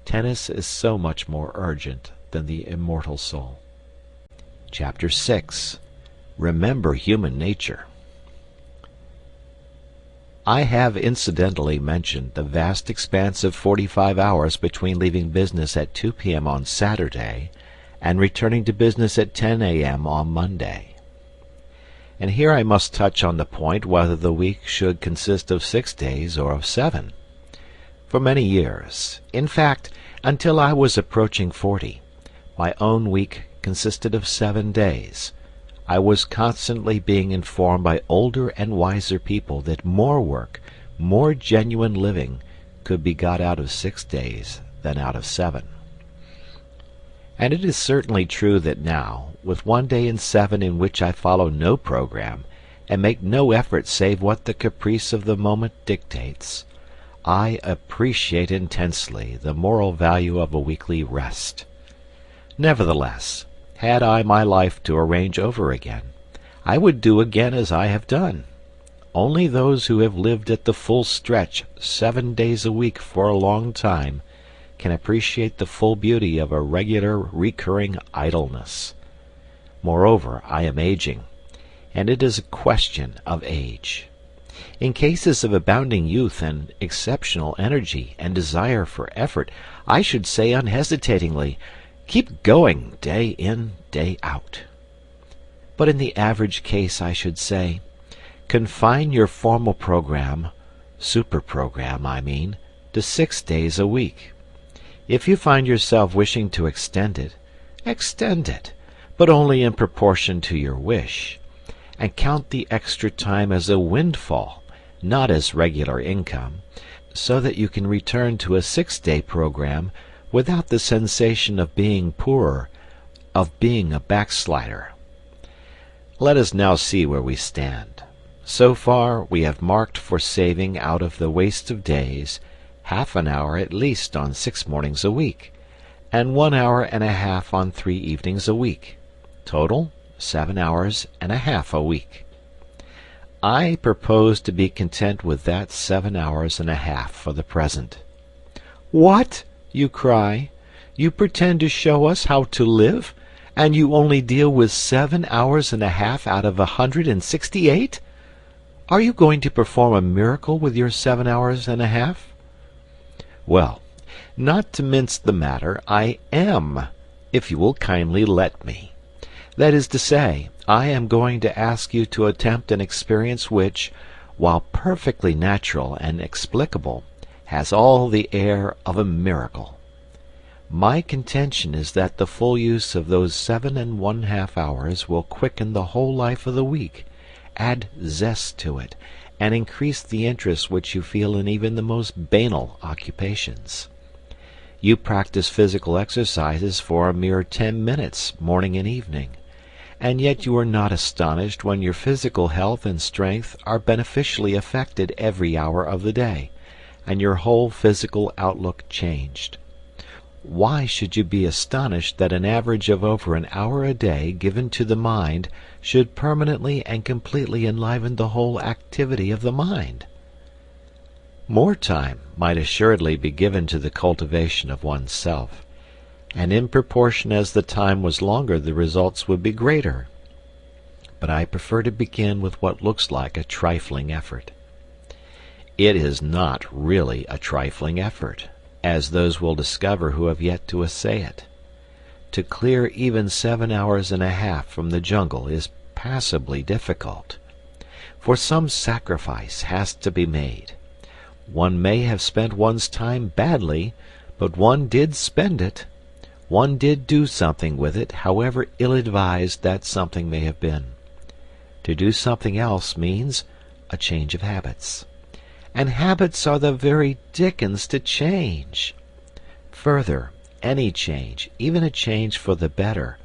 Tennis is so much more urgent than the immortal soul. Chapter 6. Remember Human Nature. I have incidentally mentioned the vast expanse of 45 hours between leaving business at 2 p.m. on Saturday and returning to business at 10 a.m. on Monday. And here I must touch on the point whether the week should consist of 6 days or of 7. For many years, in fact, until I was approaching 40, my own week consisted of 7 days. I was constantly being informed by older and wiser people that more work, more genuine living, could be got out of 6 days than out of 7. And it is certainly true that now, with 1 day in 7 in which I follow no program, and make no effort save what the caprice of the moment dictates, I appreciate intensely the moral value of a weekly rest. Nevertheless, had I my life to arrange over again, I would do again as I have done. Only those who have lived at the full stretch 7 days a week for a long time can appreciate the full beauty of a regular recurring idleness. Moreover, I am aging, and it is a question of age. In cases of abounding youth and exceptional energy and desire for effort, I should say unhesitatingly, keep going day in, day out. But in the average case I should say, confine your formal program, super-program I mean, to 6 days a week. If you find yourself wishing to extend it, but only in proportion to your wish, and count the extra time as a windfall, not as regular income, so that you can return to a 6-day program without the sensation of being poorer, of being a backslider. Let us now see where we stand. So far we have marked for saving out of the waste of days half an hour at least on 6 mornings a week, and 1 hour and a half on 3 evenings a week. Total, 7 hours and a half a week. I propose to be content with that 7 hours and a half for the present. What? You cry. You pretend to show us how to live, and you only deal with 7 hours and a half out of 168? Are you going to perform a miracle with your 7 hours and a half? Well, not to mince the matter, I am, if you will kindly let me. That is to say, I am going to ask you to attempt an experience which, while perfectly natural and explicable, has all the air of a miracle. My contention is that the full use of those 7½ hours will quicken the whole life of the week, add zest to it, and increase the interest which you feel in even the most banal occupations. You practice physical exercises for a mere 10 minutes, morning and evening, and yet you are not astonished when your physical health and strength are beneficially affected every hour of the day, and your whole physical outlook changed. Why should you be astonished that an average of over an hour a day given to the mind should permanently and completely enliven the whole activity of the mind? More time might assuredly be given to the cultivation of one's self, and in proportion as the time was longer the results would be greater. But I prefer to begin with what looks like a trifling effort. It is not really a trifling effort, as those will discover who have yet to essay it. To clear even 7 hours and a half from the jungle is passably difficult, for some sacrifice has to be made. One may have spent one's time badly, but one did spend it. One did do something with it, however ill-advised that something may have been. To do something else means a change of habits. And habits are the very dickens to change. Further, any change, even a change for the better,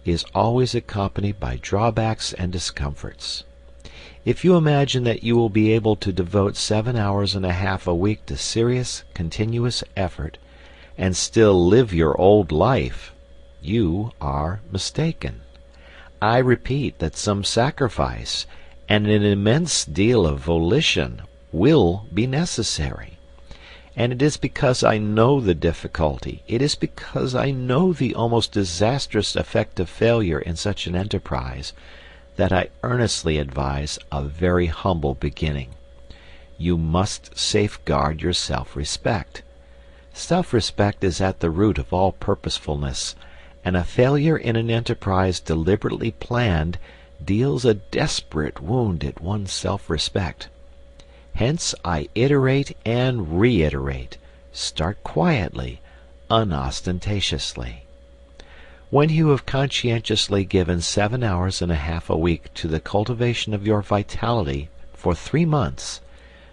is always accompanied by drawbacks and discomforts. If you imagine that you will be able to devote 7 hours and a half a week to serious, continuous effort, and still live your old life, you are mistaken. I repeat that some sacrifice and an immense deal of volition will be necessary. And it is because I know the difficulty, it is because I know the almost disastrous effect of failure in such an enterprise, that I earnestly advise a very humble beginning. You must safeguard your self-respect. Self-respect is at the root of all purposefulness, and a failure in an enterprise deliberately planned deals a desperate wound at one's self-respect. Hence I iterate and reiterate, Start quietly, unostentatiously. When you have conscientiously given 7 hours and a half a week to the cultivation of your vitality for 3 months,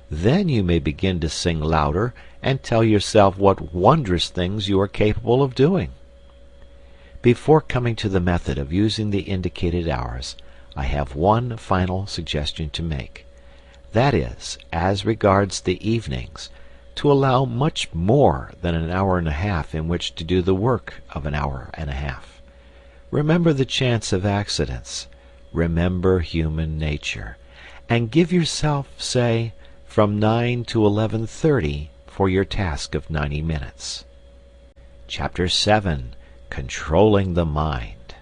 then you may begin to sing louder and tell yourself what wondrous things you are capable of doing. Before coming to the method of using the indicated hours, I have one final suggestion to make. That is, as regards the evenings, to allow much more than an hour and a half in which to do the work of an hour and a half. Remember the chance of accidents. Remember human nature. And give yourself, say, from 9 to 11:30 for your task of 90 minutes. Chapter 7. Controlling the Mind.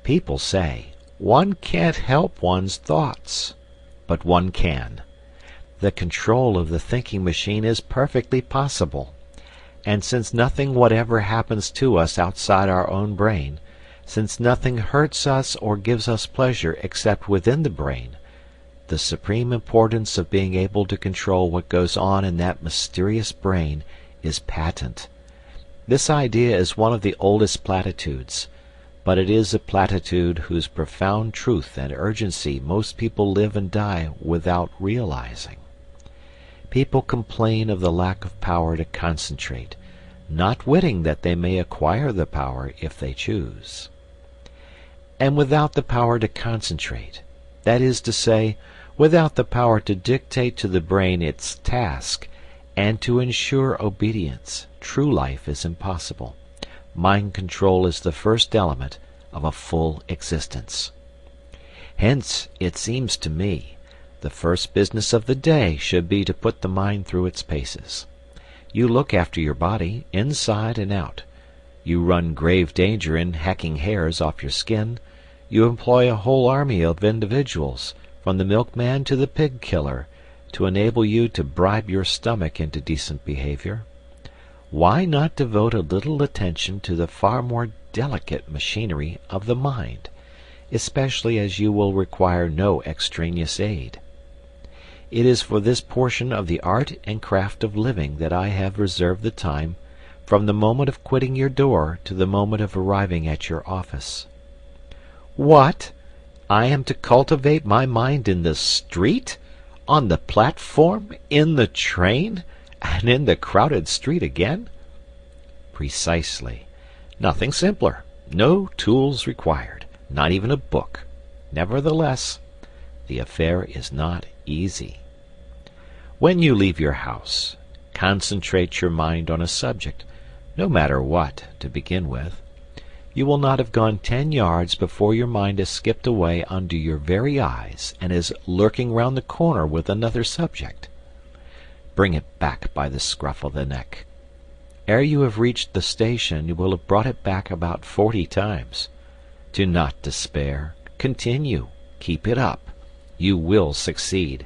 People say, one can't help one's thoughts. But one can. The control of the thinking machine is perfectly possible. And since nothing whatever happens to us outside our own brain, since nothing hurts us or gives us pleasure except within the brain, the supreme importance of being able to control what goes on in that mysterious brain is patent. This idea is one of the oldest platitudes, but it is a platitude whose profound truth and urgency most people live and die without realizing. People complain of the lack of power to concentrate, not witting that they may acquire the power if they choose. And without the power to concentrate, that is to say, without the power to dictate to the brain its task, and to ensure obedience, true life is impossible. Mind control is the first element of a full existence. Hence, it seems to me, the first business of the day should be to put the mind through its paces. You look after your body, inside and out. You run grave danger in hacking hairs off your skin. You employ a whole army of individuals, from the milkman to the pig killer, to enable you to bribe your stomach into decent behavior. Why not devote a little attention to the far more delicate machinery of the mind, especially as you will require no extraneous aid? It is for this portion of the art and craft of living that I have reserved the time from the moment of quitting your door to the moment of arriving at your office. What? I am to cultivate my mind in the street? On the platform? In the train? And in the crowded street again? Precisely. Nothing simpler. No tools required. Not even a book. Nevertheless, the affair is not easy. When you leave your house, concentrate your mind on a subject, no matter what, to begin with. You will not have gone 10 yards before your mind has skipped away under your very eyes and is lurking round the corner with another subject. Bring it back by the scruff of the neck. Ere you have reached the station, you will have brought it back about 40 times. Do not despair. Continue. Keep it up. You will succeed.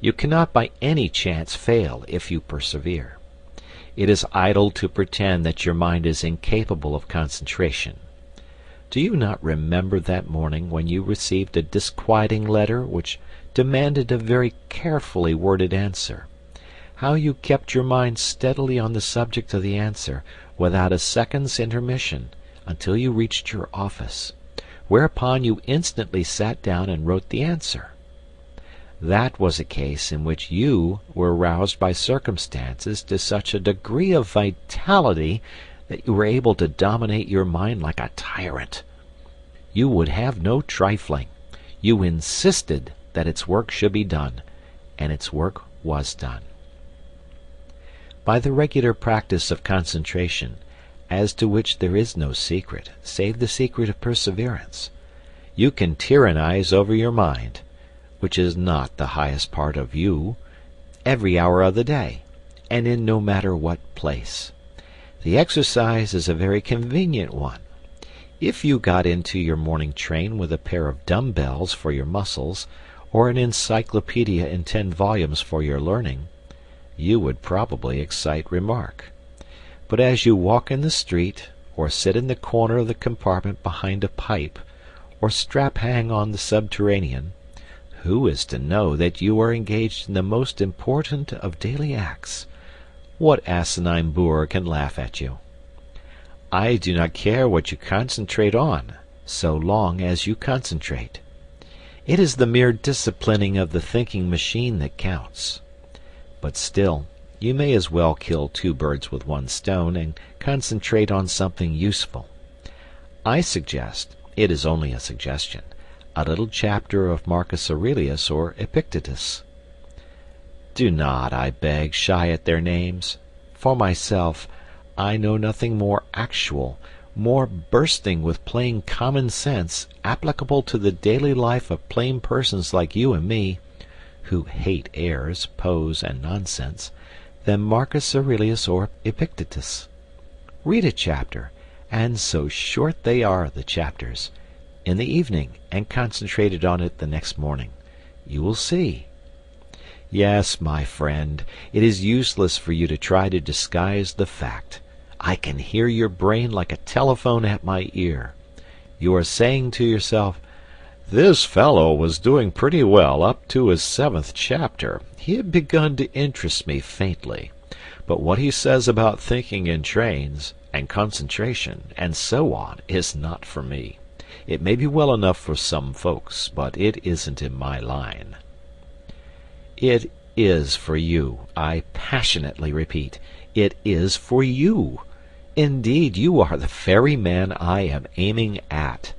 You cannot by any chance fail if you persevere. It is idle to pretend that your mind is incapable of concentration. Do you not remember that morning when you received a disquieting letter which demanded a very carefully worded answer? How you kept your mind steadily on the subject of the answer, without a second's intermission, until you reached your office, whereupon you instantly sat down and wrote the answer. That was a case in which you were roused by circumstances to such a degree of vitality that you were able to dominate your mind like a tyrant. You would have no trifling. You insisted that its work should be done, and its work was done. By the regular practice of concentration, as to which there is no secret, save the secret of perseverance, you can tyrannize over your mind, which is not the highest part of you, every hour of the day, and in no matter what place. The exercise is a very convenient one. If you got into your morning train with a pair of dumbbells for your muscles, or an encyclopedia in 10 volumes for your learning, you would probably excite remark. But as you walk in the street, or sit in the corner of the compartment behind a pipe, or strap hang on the subterranean, Who is to know that you are engaged in the most important of daily acts? What asinine boor can laugh at you? I do not care what you concentrate on, so long as you concentrate. It is the mere disciplining of the thinking machine that counts. But still, you may as well kill two birds with one stone and concentrate on something useful. I suggest, it is only a suggestion, a little chapter of Marcus Aurelius or Epictetus. Do not, I beg, shy at their names. For myself, I know nothing more actual, more bursting with plain common sense, applicable to the daily life of plain persons like you and me, who hate airs, pose, and nonsense, than Marcus Aurelius or Epictetus. Read a chapter, and so short they are, the chapters, in the evening, and concentrated on it the next morning. You will see. Yes, my friend, it is useless for you to try to disguise the fact. I can hear your brain like a telephone at my ear. You are saying to yourself, "This fellow was doing pretty well up to his 7th chapter. He had begun to interest me faintly. But what he says about thinking in trains, and concentration, and so on, is not for me. It may be well enough for some folks, but it isn't in my line." It is for you, I passionately repeat. It is for you. Indeed, you are the very man I am aiming at.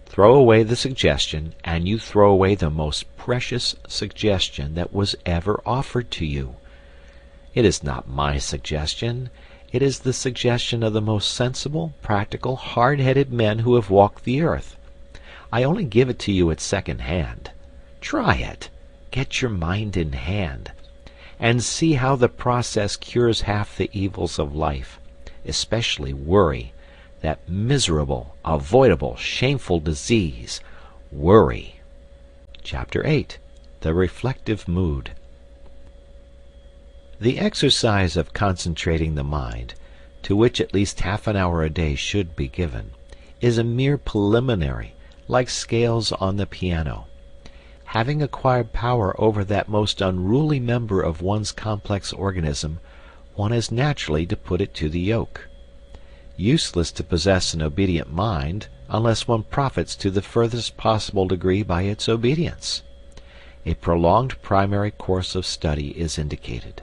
Throw away the suggestion, and you throw away the most precious suggestion that was ever offered to you. It is not my suggestion. It is the suggestion of the most sensible, practical, hard-headed men who have walked the earth. I only give it to you at second hand. Try it. Get your mind in hand, and see how the process cures half the evils of life, especially worry, that miserable, avoidable, shameful disease, worry. Chapter 8. The Reflective Mood. The exercise of concentrating the mind, to which at least half an hour a day should be given, is a mere preliminary, like scales on the piano. Having acquired power over that most unruly member of one's complex organism, one has naturally to put it to the yoke. Useless to possess an obedient mind unless one profits to the furthest possible degree by its obedience. A prolonged primary course of study is indicated.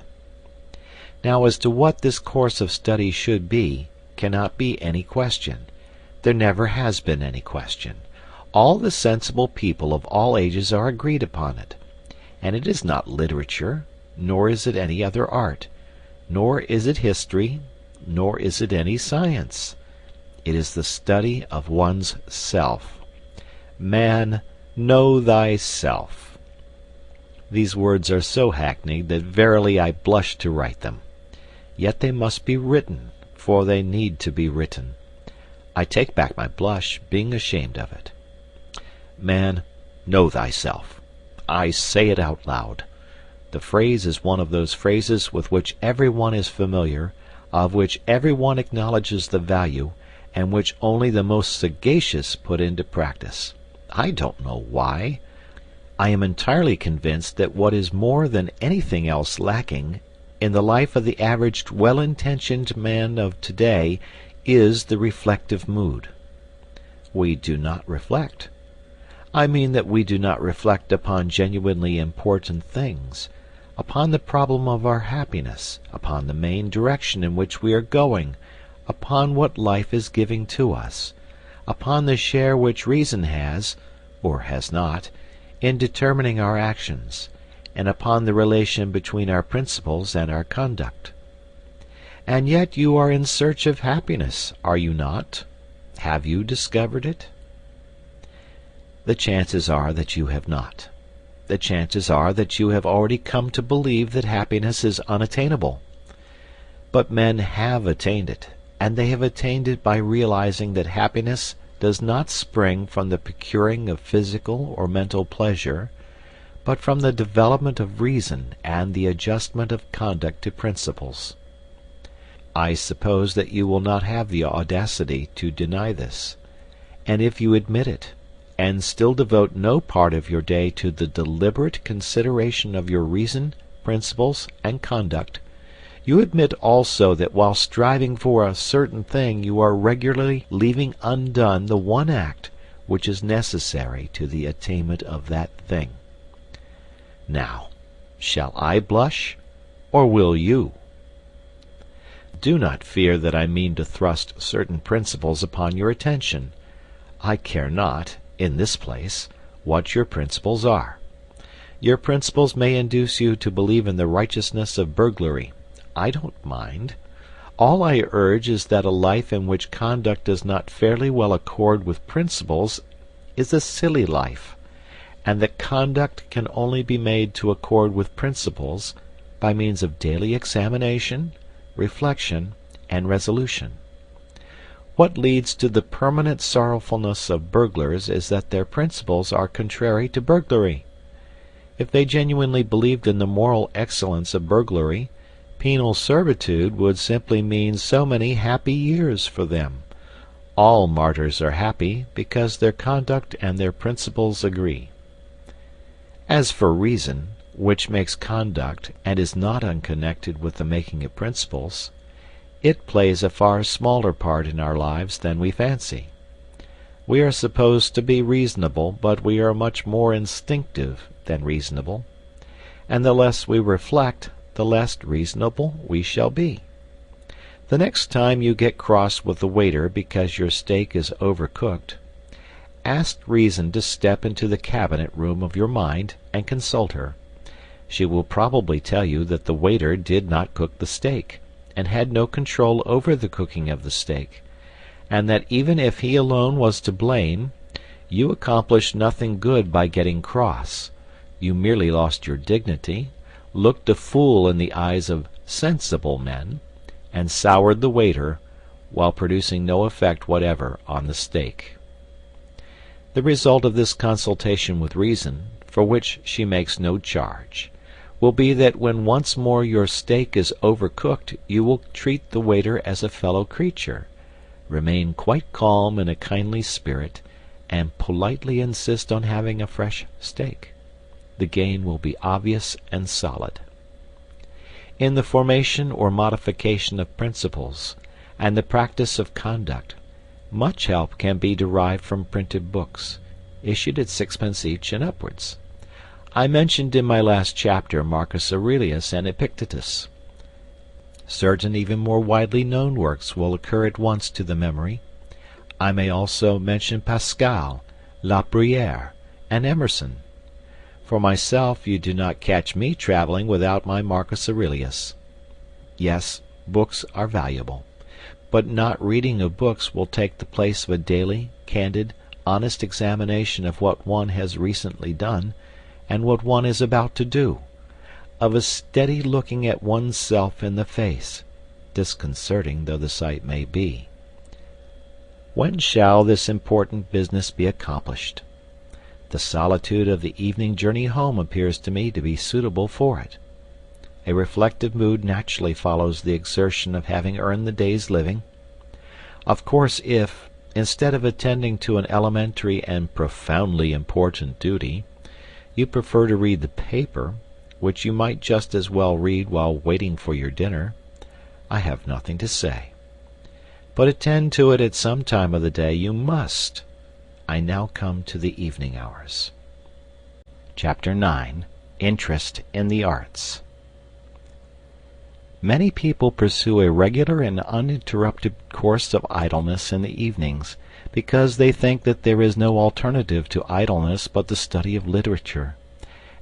Now, as to what this course of study should be, cannot be any question. There never has been any question. All the sensible people of all ages are agreed upon it. And it is not literature, nor is it any other art, nor is it history, nor is it any science. It is the study of one's self. Man, know thyself. These words are so hackneyed that verily I blush to write them. Yet they must be written, for they need to be written. I take back my blush, being ashamed of it. Man, know thyself. I say it out loud. The phrase is one of those phrases with which every one is familiar, of which every one acknowledges the value, and which only the most sagacious put into practice. I don't know why. I am entirely convinced that what is more than anything else lacking in the life of the average well-intentioned man of today is the reflective mood. We do not reflect. I mean that we do not reflect upon genuinely important things, upon the problem of our happiness, upon the main direction in which we are going, upon what life is giving to us, upon the share which reason has, or has not, in determining our actions, and upon the relation between our principles and our conduct. And yet you are in search of happiness, are you not? Have you discovered it? The chances are that you have not. The chances are that you have already come to believe that happiness is unattainable. But men have attained it, and they have attained it by realizing that happiness does not spring from the procuring of physical or mental pleasure, but from the development of reason and the adjustment of conduct to principles. I suppose that you will not have the audacity to deny this, and if you admit it, and still devote no part of your day to the deliberate consideration of your reason, principles, and conduct, you admit also that while striving for a certain thing you are regularly leaving undone the one act which is necessary to the attainment of that thing. Now, shall I blush, or will you? Do not fear that I mean to thrust certain principles upon your attention. I care not, in this place, what your principles are. Your principles may induce you to believe in the righteousness of burglary. I don't mind. All I urge is that a life in which conduct does not fairly well accord with principles is a silly life, and that conduct can only be made to accord with principles by means of daily examination, reflection, and resolution. What leads to the permanent sorrowfulness of burglars is that their principles are contrary to burglary. If they genuinely believed in the moral excellence of burglary, penal servitude would simply mean so many happy years for them. All martyrs are happy because their conduct and their principles agree. As for reason, which makes conduct and is not unconnected with the making of principles, it plays a far smaller part in our lives than we fancy. We are supposed to be reasonable, but we are much more instinctive than reasonable, and the less we reflect, the less reasonable we shall be. The next time you get cross with the waiter because your steak is overcooked, ask reason to step into the cabinet room of your mind and consult her. She will probably tell you that the waiter did not cook the steak, and had no control over the cooking of the steak, and that even if he alone was to blame, you accomplished nothing good by getting cross. You merely lost your dignity, looked a fool in the eyes of sensible men, and soured the waiter, while producing no effect whatever on the steak. The result of this consultation with reason, for which she makes no charge, will be that when once more your steak is overcooked, you will treat the waiter as a fellow creature, remain quite calm in a kindly spirit, and politely insist on having a fresh steak. The gain will be obvious and solid. In the formation or modification of principles, and the practice of conduct, much help can be derived from printed books, issued at 6d. each and upwards. I mentioned in my last chapter Marcus Aurelius and Epictetus. Certain even more widely known works will occur at once to the memory. I may also mention Pascal, La Bruyère, and Emerson. For myself, you do not catch me traveling without my Marcus Aurelius. Yes, books are valuable, but not reading of books will take the place of a daily, candid, honest examination of what one has recently done and what one is about to do, of a steady looking at one's self in the face, disconcerting though the sight may be. When shall this important business be accomplished? The solitude of the evening journey home appears to me to be suitable for it. A reflective mood naturally follows the exertion of having earned the day's living. Of course, if, instead of attending to an elementary and profoundly important duty, you prefer to read the paper, which you might just as well read while waiting for your dinner, I have nothing to say. But attend to it at some time of the day you must. I now come to the evening hours. Chapter 9. Interest in the Arts. Many people pursue a regular and uninterrupted course of idleness in the evenings, because they think that there is no alternative to idleness but the study of literature,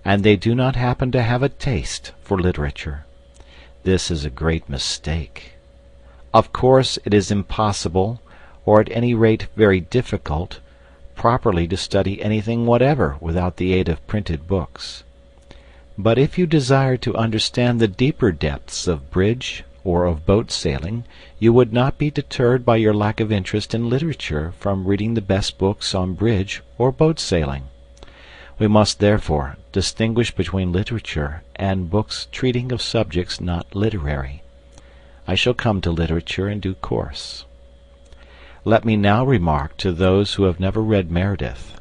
and they do not happen to have a taste for literature. This is a great mistake. Of course it is impossible, or at any rate very difficult, properly to study anything whatever without the aid of printed books. But if you desire to understand the deeper depths of bridge or of boat sailing, you would not be deterred by your lack of interest in literature from reading the best books on bridge or boat sailing. We must therefore distinguish between literature and books treating of subjects not literary. I shall come to literature in due course. Let me now remark to those who have never read Meredith,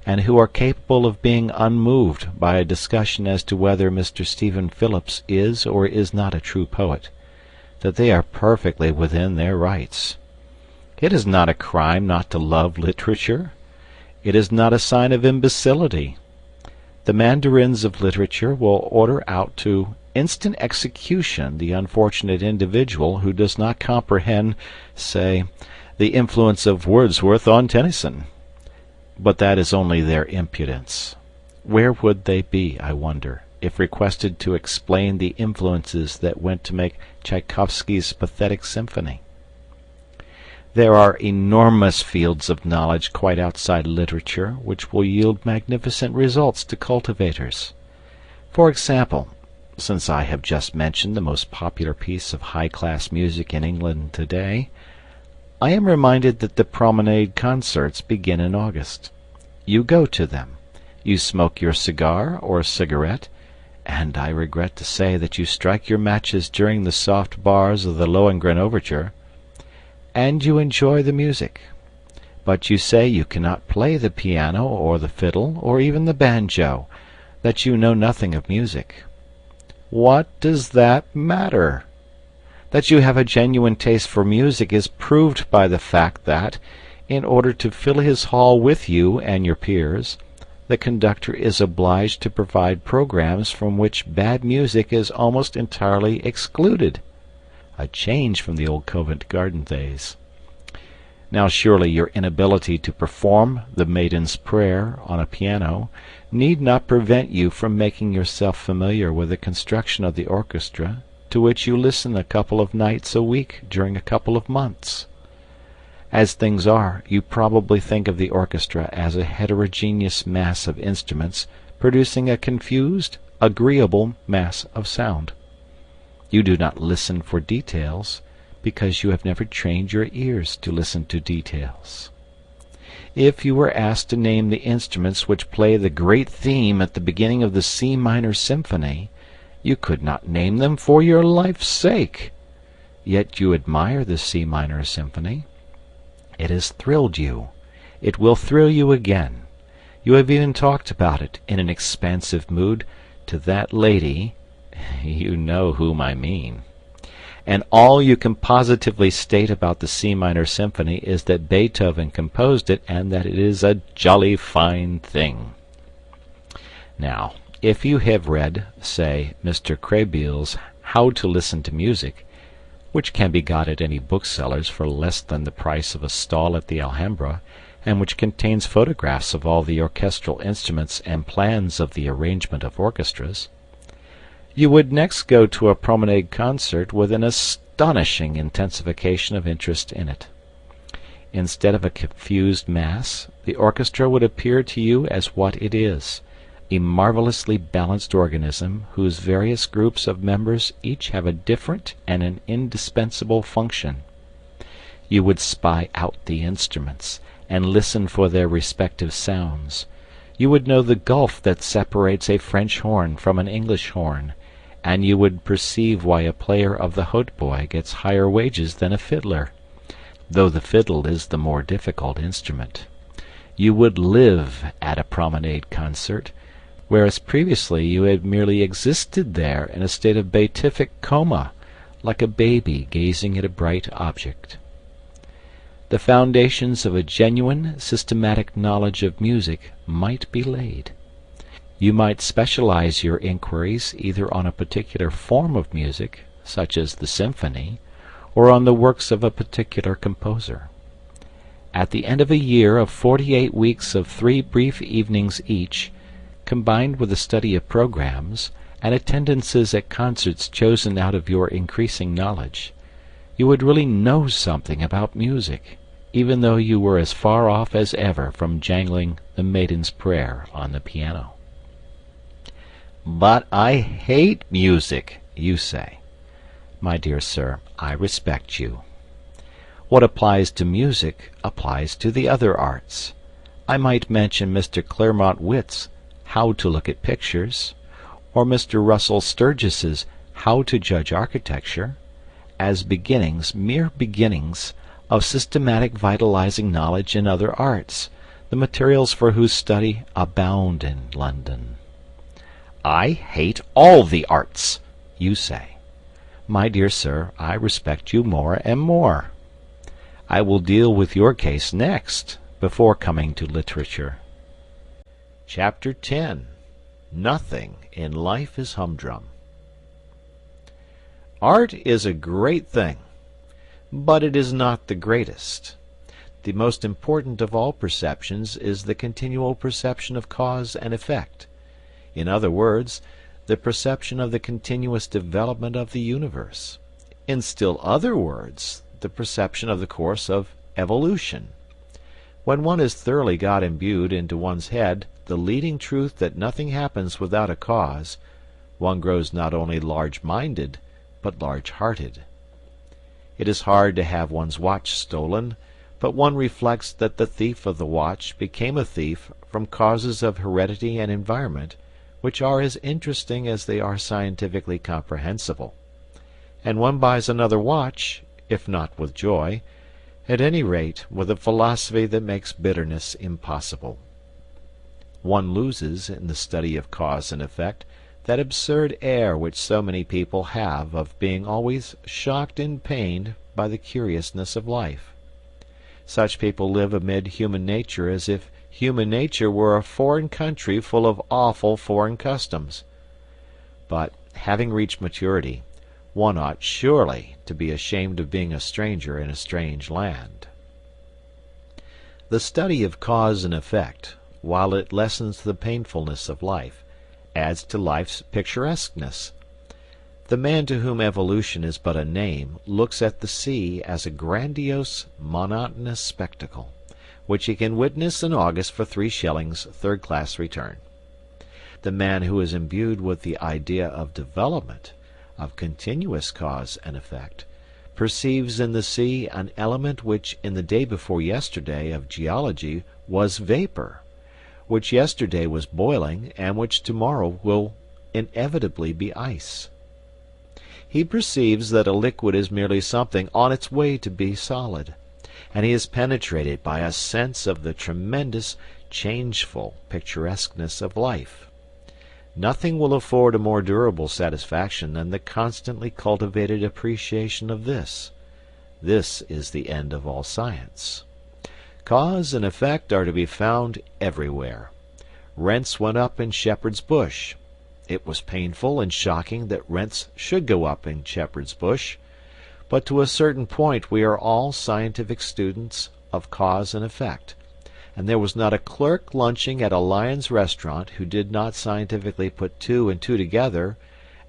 and who are capable of being unmoved by a discussion as to whether Mr. Stephen Phillips is or is not a true poet, that they are perfectly within their rights. It is not a crime not to love literature. It is not a sign of imbecility. The mandarins of literature will order out to instant execution the unfortunate individual who does not comprehend, say, the influence of Wordsworth on Tennyson. But that is only their impudence. Where would they be, I wonder, if requested to explain the influences that went to make Tchaikovsky's pathetic symphony? There are enormous fields of knowledge quite outside literature which will yield magnificent results to cultivators. For example, since I have just mentioned the most popular piece of high-class music in England today, I am reminded that the promenade concerts begin in August. You go to them. You smoke your cigar or cigarette, and I regret to say that you strike your matches during the soft bars of the Lohengrin Overture, and you enjoy the music. But you say you cannot play the piano or the fiddle or even the banjo, that you know nothing of music. What does that matter? That you have a genuine taste for music is proved by the fact that, in order to fill his hall with you and your peers, the conductor is obliged to provide programs from which bad music is almost entirely excluded. A change from the old Covent Garden days. Now surely your inability to perform the Maiden's Prayer on a piano need not prevent you from making yourself familiar with the construction of the orchestra, to which you listen a couple of nights a week during a couple of months. As things are, you probably think of the orchestra as a heterogeneous mass of instruments producing a confused, agreeable mass of sound. You do not listen for details, because you have never trained your ears to listen to details. If you were asked to name the instruments which play the great theme at the beginning of the C minor symphony, you could not name them for your life's sake. Yet you admire the C minor symphony. It has thrilled you. It will thrill you again. You have even talked about it, in an expansive mood, to that lady, you know whom I mean. And all you can positively state about the C minor symphony is that Beethoven composed it and that it is a jolly fine thing. Now, if you have read, say, Mr. Krehbiel's How to Listen to Music, which can be got at any bookseller's for less than the price of a stall at the Alhambra, and which contains photographs of all the orchestral instruments and plans of the arrangement of orchestras, you would next go to a promenade concert with an astonishing intensification of interest in it. Instead of a confused mass, the orchestra would appear to you as what it is, a marvelously balanced organism whose various groups of members each have a different and an indispensable function. You would spy out the instruments, and listen for their respective sounds. You would know the gulf that separates a French horn from an English horn, and you would perceive why a player of the hautboy gets higher wages than a fiddler, though the fiddle is the more difficult instrument. You would live at a promenade concert, whereas previously you had merely existed there in a state of beatific coma, like a baby gazing at a bright object. The foundations of a genuine, systematic knowledge of music might be laid. You might specialize your inquiries either on a particular form of music, such as the symphony, or on the works of a particular composer. At the end of a year of 48 weeks of 3 brief evenings each, combined with the study of programs, and attendances at concerts chosen out of your increasing knowledge, you would really know something about music, even though you were as far off as ever from jangling the Maiden's Prayer on the piano. "But I hate music," you say. My dear sir, I respect you. What applies to music applies to the other arts. I might mention Mr. Claremont Witt's How to Look at Pictures, or Mr. Russell Sturgis's How to Judge Architecture, as beginnings, mere beginnings, of systematic vitalizing knowledge in other arts, the materials for whose study abound in London. I hate all the arts, you say. My dear sir, I respect you more and more. I will deal with your case next, before coming to literature. Chapter 10. Nothing in life is humdrum. Art is a great thing, but it is not the greatest. The most important of all perceptions is the continual perception of cause and effect. In other words, the perception of the continuous development of the universe. In still other words, the perception of the course of evolution. When one has thoroughly got imbued into one's head the leading truth that nothing happens without a cause, one grows not only large-minded, but large-hearted. It is hard to have one's watch stolen, but one reflects that the thief of the watch became a thief from causes of heredity and environment, which are as interesting as they are scientifically comprehensible. And one buys another watch, if not with joy, at any rate with a philosophy that makes bitterness impossible. One loses, in the study of cause and effect, that absurd air which so many people have of being always shocked and pained by the curiousness of life. Such people live amid human nature as if human nature were a foreign country full of awful foreign customs. But, having reached maturity, one ought surely to be ashamed of being a stranger in a strange land. The study of cause and effect, while it lessens the painfulness of life, adds to life's picturesqueness. The man to whom evolution is but a name looks at the sea as a grandiose, monotonous spectacle, which he can witness in August for 3 shillings, third-class return. The man who is imbued with the idea of development, of continuous cause and effect, perceives in the sea an element which in the day before yesterday of geology was vapor, which yesterday was boiling, and which tomorrow will inevitably be ice. He perceives that a liquid is merely something on its way to be solid, and he is penetrated by a sense of the tremendous, changeful picturesqueness of life. Nothing will afford a more durable satisfaction than the constantly cultivated appreciation of this. This is the end of all science. Cause and effect are to be found everywhere. Rents went up in Shepherd's Bush. It was painful and shocking that rents should go up in Shepherd's Bush, but to a certain point we are all scientific students of cause and effect, and there was not a clerk lunching at a Lyons restaurant who did not scientifically put 2 and 2 together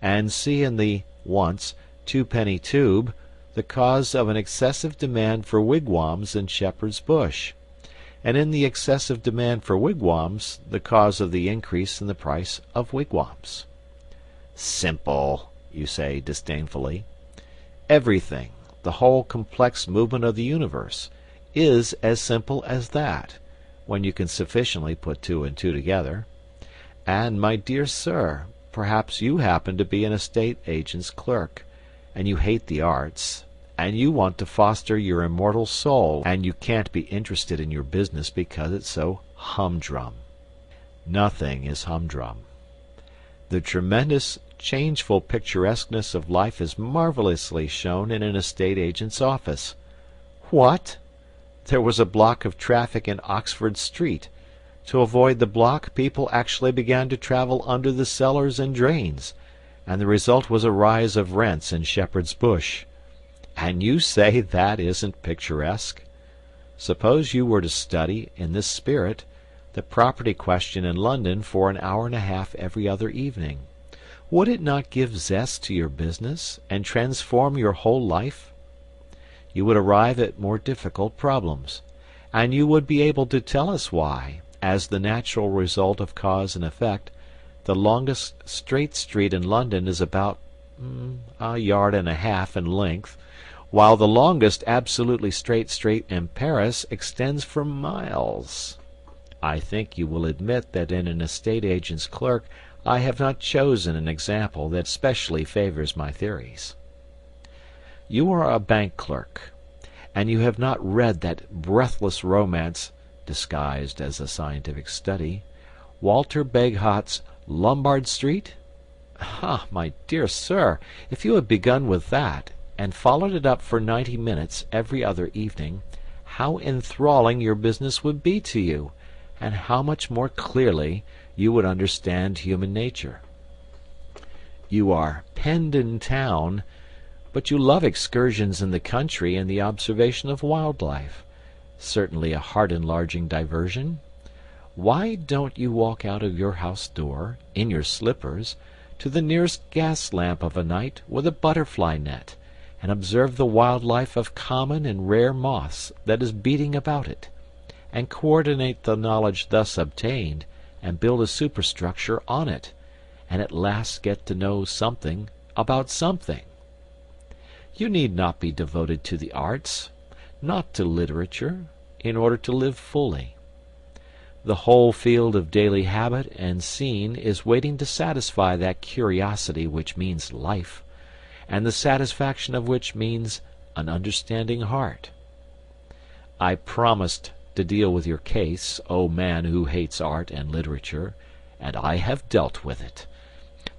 and see in the once twopenny tube the cause of an excessive demand for wigwams in Shepherd's Bush, and in the excessive demand for wigwams the cause of the increase in the price of wigwams. Simple, you say disdainfully. Everything, the whole complex movement of the universe, is as simple as that, when you can sufficiently put 2 and 2 together. And, my dear sir, perhaps you happen to be an estate agent's clerk, and you hate the arts, and you want to foster your immortal soul, and you can't be interested in your business because it's so humdrum. Nothing is humdrum. The tremendous, changeful picturesqueness of life is marvelously shown in an estate agent's office. What? There was a block of traffic in Oxford Street. To avoid the block, people actually began to travel under the cellars and drains, and the result was a rise of rents in Shepherd's Bush. And you say that isn't picturesque? Suppose you were to study, in this spirit, the property question in London for an hour and a half every other evening. Would it not give zest to your business, and transform your whole life? You would arrive at more difficult problems, and you would be able to tell us why, as the natural result of cause and effect, the longest straight street in London is about a yard and a half in length, while the longest absolutely straight street in Paris extends for miles. I think you will admit that in an estate agent's clerk I have not chosen an example that specially favors my theories. You are a bank clerk, and you have not read that breathless romance, disguised as a scientific study, Walter Bagehot's Lombard Street? Ah, my dear sir, if you had begun with that, and followed it up for 90 minutes every other evening, how enthralling your business would be to you, and how much more clearly you would understand human nature. You are penned in town, but you love excursions in the country and the observation of wildlife. Certainly a heart-enlarging diversion. Why don't you walk out of your house door, in your slippers, to the nearest gas lamp of a night with a butterfly net, and observe the wildlife of common and rare moths that is beating about it, and coordinate the knowledge thus obtained, and build a superstructure on it, and at last get to know something about something? You need not be devoted to the arts, not to literature, in order to live fully. The whole field of daily habit and scene is waiting to satisfy that curiosity which means life, and the satisfaction of which means an understanding heart. I promised to deal with your case, O man who hates art and literature, and I have dealt with it.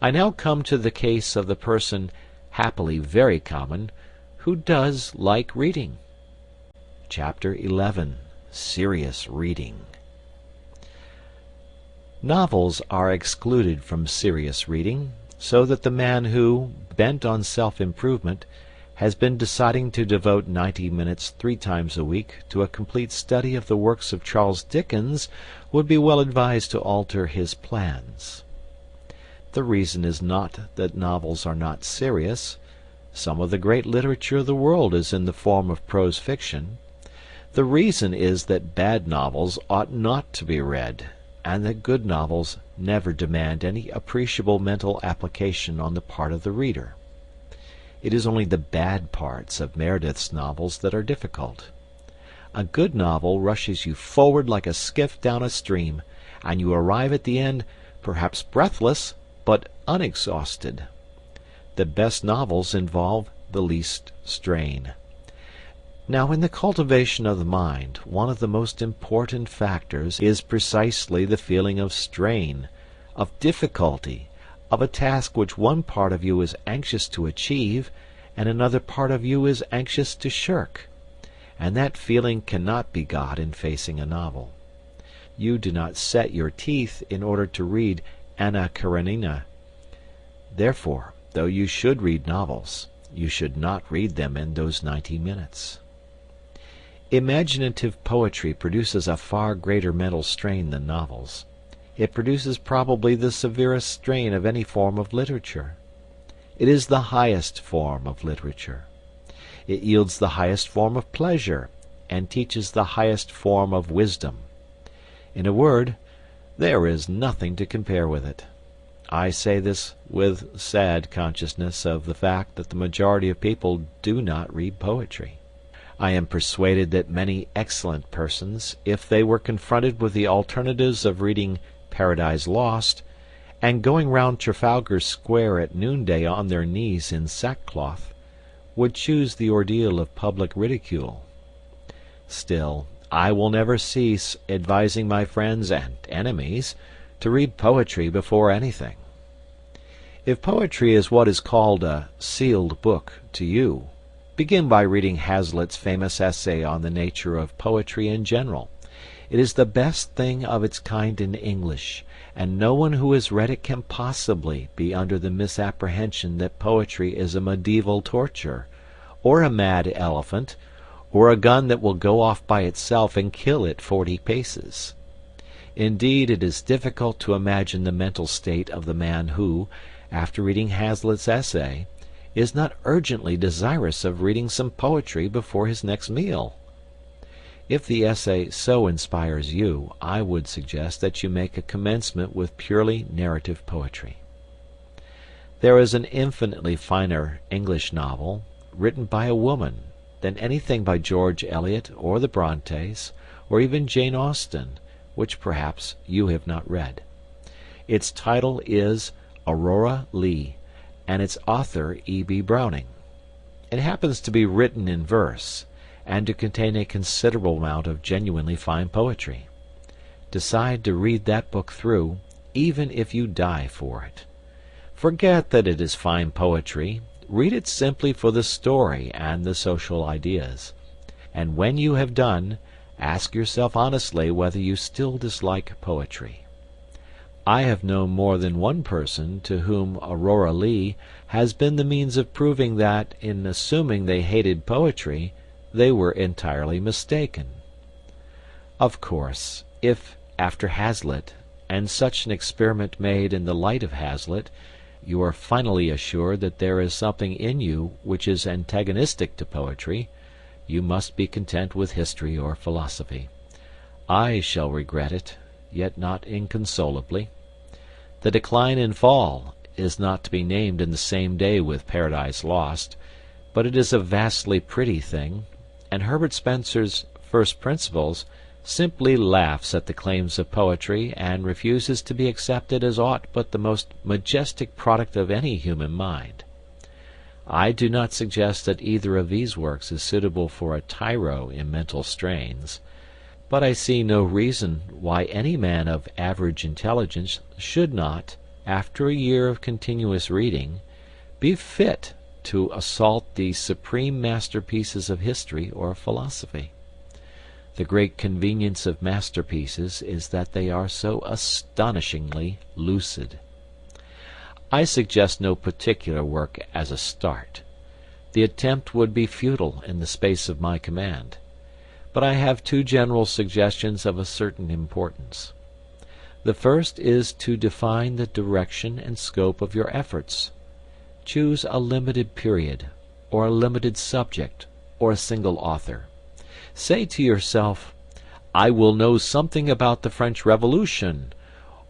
I now come to the case of the person, happily very common, who does like reading. Chapter 11. Serious Reading. Novels are excluded from serious reading, so that the man who, bent on self-improvement, has been deciding to devote 90 minutes 3 times a week to a complete study of the works of Charles Dickens would be well advised to alter his plans. The reason is not that novels are not serious. Some of the great literature of the world is in the form of prose fiction. The reason is that bad novels ought not to be read, and that good novels never demand any appreciable mental application on the part of the reader. It is only the bad parts of Meredith's novels that are difficult. A good novel rushes you forward like a skiff down a stream, and you arrive at the end, perhaps breathless, but unexhausted. The best novels involve the least strain. Now, in the cultivation of the mind, one of the most important factors is precisely the feeling of strain, of difficulty, of a task which one part of you is anxious to achieve, and another part of you is anxious to shirk. And that feeling cannot be got in facing a novel. You do not set your teeth in order to read Anna Karenina. Therefore, though you should read novels, you should not read them in those 90 minutes. Imaginative poetry produces a far greater mental strain than novels. It produces probably the severest strain of any form of literature. It is the highest form of literature. It yields the highest form of pleasure, and teaches the highest form of wisdom. In a word, there is nothing to compare with it. I say this with sad consciousness of the fact that the majority of people do not read poetry. I am persuaded that many excellent persons, if they were confronted with the alternatives of reading Paradise Lost and going round Trafalgar Square at noonday on their knees in sackcloth, would choose the ordeal of public ridicule. Still, I will never cease advising my friends and enemies to read poetry before anything. If poetry is what is called a sealed book to you, begin by reading Hazlitt's famous essay on the nature of poetry in general. It is the best thing of its kind in English, and no one who has read it can possibly be under the misapprehension that poetry is a medieval torture, or a mad elephant, or a gun that will go off by itself and kill at 40 paces. Indeed, it is difficult to imagine the mental state of the man who, after reading Hazlitt's essay, is not urgently desirous of reading some poetry before his next meal. If the essay so inspires you, I would suggest that you make a commencement with purely narrative poetry. There is an infinitely finer English novel, written by a woman, than anything by George Eliot or the Brontes, or even Jane Austen, which perhaps you have not read. Its title is Aurora Leigh, and its author E.B. Browning. It happens to be written in verse, and to contain a considerable amount of genuinely fine poetry. Decide to read that book through, even if you die for it. Forget that it is fine poetry. Read it simply for the story and the social ideas. And when you have done, ask yourself honestly whether you still dislike poetry. I have known more than one person to whom Aurora Leigh has been the means of proving that, in assuming they hated poetry, they were entirely mistaken. Of course, if, after Hazlitt, and such an experiment made in the light of Hazlitt, you are finally assured that there is something in you which is antagonistic to poetry, you must be content with history or philosophy. I shall regret it, yet not inconsolably. The Decline and Fall is not to be named in the same day with Paradise Lost, but it is a vastly pretty thing, and Herbert Spencer's First Principles simply laughs at the claims of poetry and refuses to be accepted as aught but the most majestic product of any human mind. I do not suggest that either of these works is suitable for a tyro in mental strains, but I see no reason why any man of average intelligence should not, after a year of continuous reading, be fit to assault the supreme masterpieces of history or philosophy. The great convenience of masterpieces is that they are so astonishingly lucid. I suggest no particular work as a start. The attempt would be futile in the space of my command. But I have two general suggestions of a certain importance. The first is to define the direction and scope of your efforts. Choose a limited period, or a limited subject, or a single author. Say to yourself, I will know something about the French Revolution,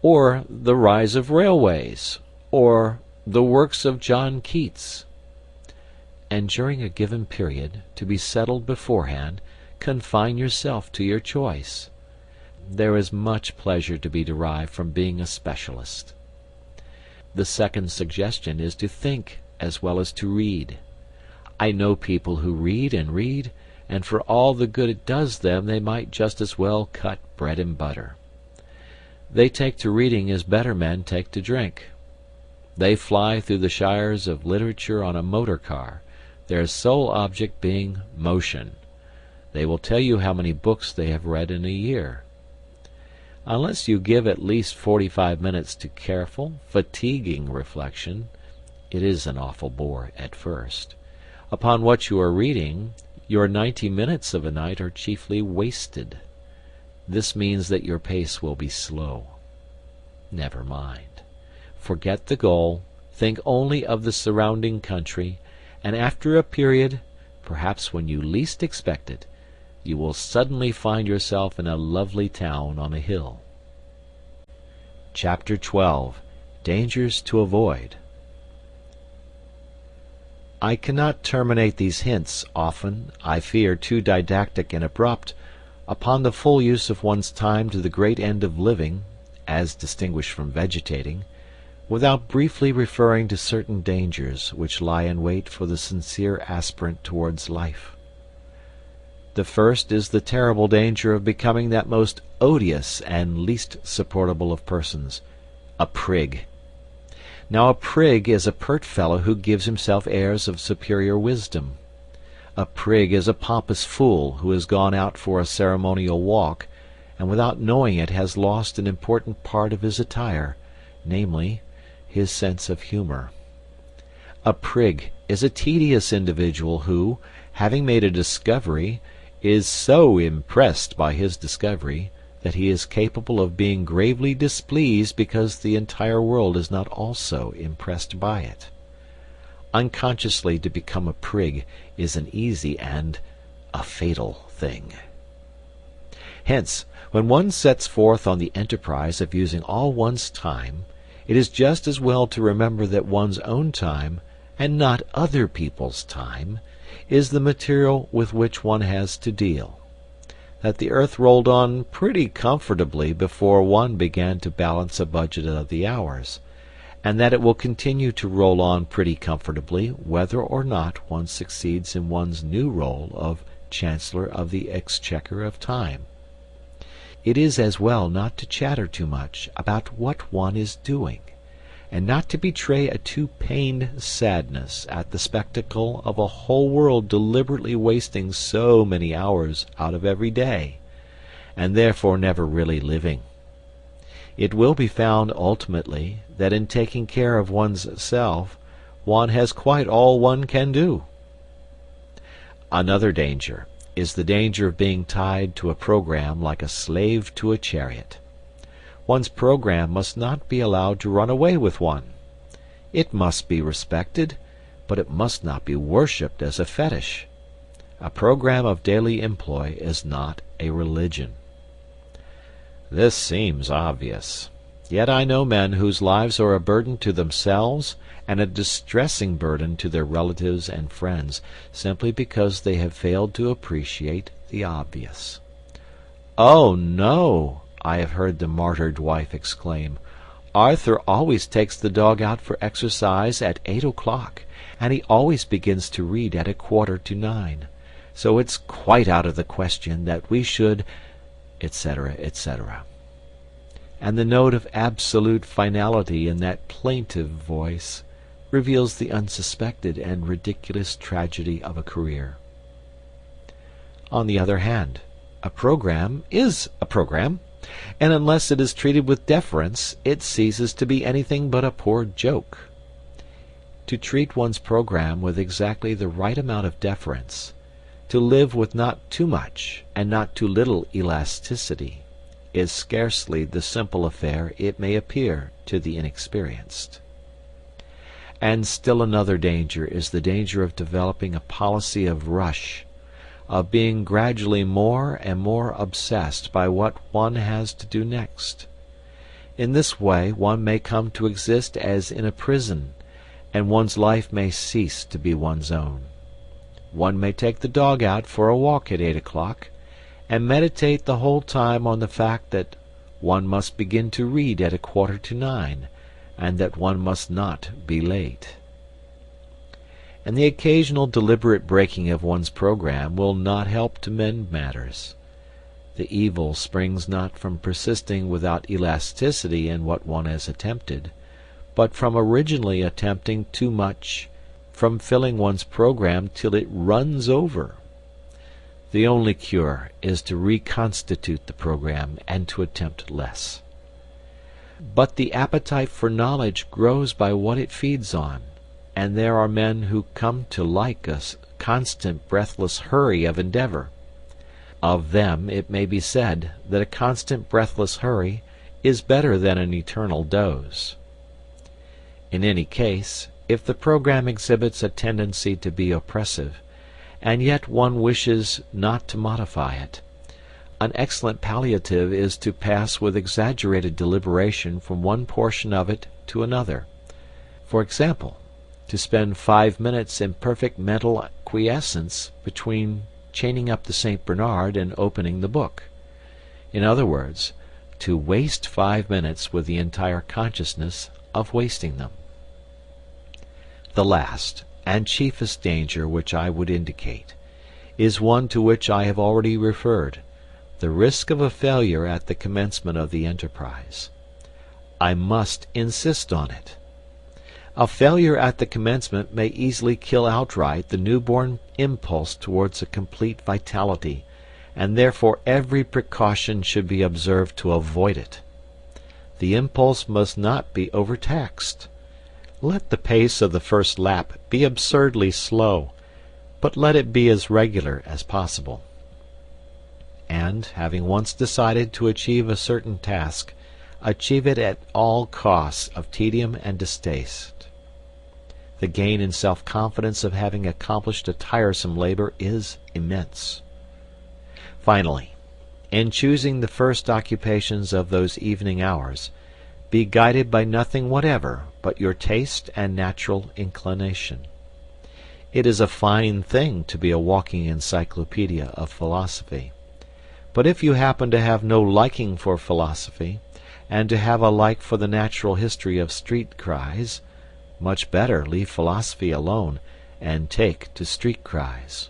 or the rise of railways, or the works of John Keats. And during a given period, to be settled beforehand, confine yourself to your choice. There is much pleasure to be derived from being a specialist. The second suggestion is to think as well as to read. I know people who read, and for all the good it does them they might just as well cut bread and butter. They take to reading as better men take to drink. They fly through the shires of literature on a motor car, their sole object being motion. They will tell you how many books they have read in a year. Unless you give at least 45 minutes to careful, fatiguing reflection, it is an awful bore at first, upon what you are reading, your 90 minutes of a night are chiefly wasted. This means that your pace will be slow. Never mind. Forget the goal, think only of the surrounding country, and after a period, perhaps when you least expect it, you will suddenly find yourself in a lovely town on a hill. Chapter 12. Dangers to Avoid. I cannot terminate these hints, often, I fear, too didactic and abrupt, upon the full use of one's time to the great end of living, as distinguished from vegetating, without briefly referring to certain dangers which lie in wait for the sincere aspirant towards life. The first is the terrible danger of becoming that most odious and least supportable of persons, a prig. Now a prig is a pert fellow who gives himself airs of superior wisdom. A prig is a pompous fool who has gone out for a ceremonial walk, and without knowing it has lost an important part of his attire, namely, his sense of humor. A prig is a tedious individual who, having made a discovery, is so impressed by his discovery that he is capable of being gravely displeased because the entire world is not also impressed by it. Unconsciously to become a prig is an easy and a fatal thing. Hence, when one sets forth on the enterprise of using all one's time, it is just as well to remember that one's own time, and not other people's time, is the material with which one has to deal. That the earth rolled on pretty comfortably before one began to balance a budget of the hours, and that it will continue to roll on pretty comfortably whether or not one succeeds in one's new role of Chancellor of the Exchequer of Time. It is as well not to chatter too much about what one is doing, and not to betray a too pained sadness at the spectacle of a whole world deliberately wasting so many hours out of every day, and therefore never really living. It will be found ultimately that in taking care of one's self, one has quite all one can do. Another danger is the danger of being tied to a program like a slave to a chariot. One's program must not be allowed to run away with one. It must be respected, but it must not be worshipped as a fetish. A program of daily employ is not a religion. This seems obvious. Yet I know men whose lives are a burden to themselves and a distressing burden to their relatives and friends, simply because they have failed to appreciate the obvious. "Oh, no!" I have heard the martyred wife exclaim. "Arthur always takes the dog out for exercise at 8 o'clock, and he always begins to read at 8:45. So it's quite out of the question that we should," etc., etc. And the note of absolute finality in that plaintive voice reveals the unsuspected and ridiculous tragedy of a career. On the other hand, a program is a program, and unless it is treated with deference, it ceases to be anything but a poor joke. To treat one's program with exactly the right amount of deference, to live with not too much and not too little elasticity, is scarcely the simple affair it may appear to the inexperienced. And still another danger is the danger of developing a policy of rush, of being gradually more and more obsessed by what one has to do next. In this way one may come to exist as in a prison, and one's life may cease to be one's own. One may take the dog out for a walk at 8 o'clock, and meditate the whole time on the fact that one must begin to read at 8:45, and that one must not be late. And the occasional deliberate breaking of one's program will not help to mend matters. The evil springs not from persisting without elasticity in what one has attempted, but from originally attempting too much, from filling one's program till it runs over. The only cure is to reconstitute the program and to attempt less. But the appetite for knowledge grows by what it feeds on, and there are men who come to like a constant breathless hurry of endeavor. Of them it may be said that a constant breathless hurry is better than an eternal doze. In any case, if the program exhibits a tendency to be oppressive, and yet one wishes not to modify it, an excellent palliative is to pass with exaggerated deliberation from one portion of it to another. For example, to spend 5 minutes in perfect mental quiescence between chaining up the St. Bernard and opening the book. In other words, to waste 5 minutes with the entire consciousness of wasting them. The last and chiefest danger which I would indicate is one to which I have already referred, the risk of a failure at the commencement of the enterprise. I must insist on it. A failure at the commencement may easily kill outright the newborn impulse towards a complete vitality, and therefore every precaution should be observed to avoid it. The impulse must not be overtaxed. Let the pace of the first lap be absurdly slow, but let it be as regular as possible. And, having once decided to achieve a certain task, achieve it at all costs of tedium and distaste. The gain in self-confidence of having accomplished a tiresome labor is immense. Finally, in choosing the first occupations of those evening hours, be guided by nothing whatever but your taste and natural inclination. It is a fine thing to be a walking encyclopedia of philosophy. But if you happen to have no liking for philosophy, and to have a like for the natural history of street cries, much better leave philosophy alone and take to street cries.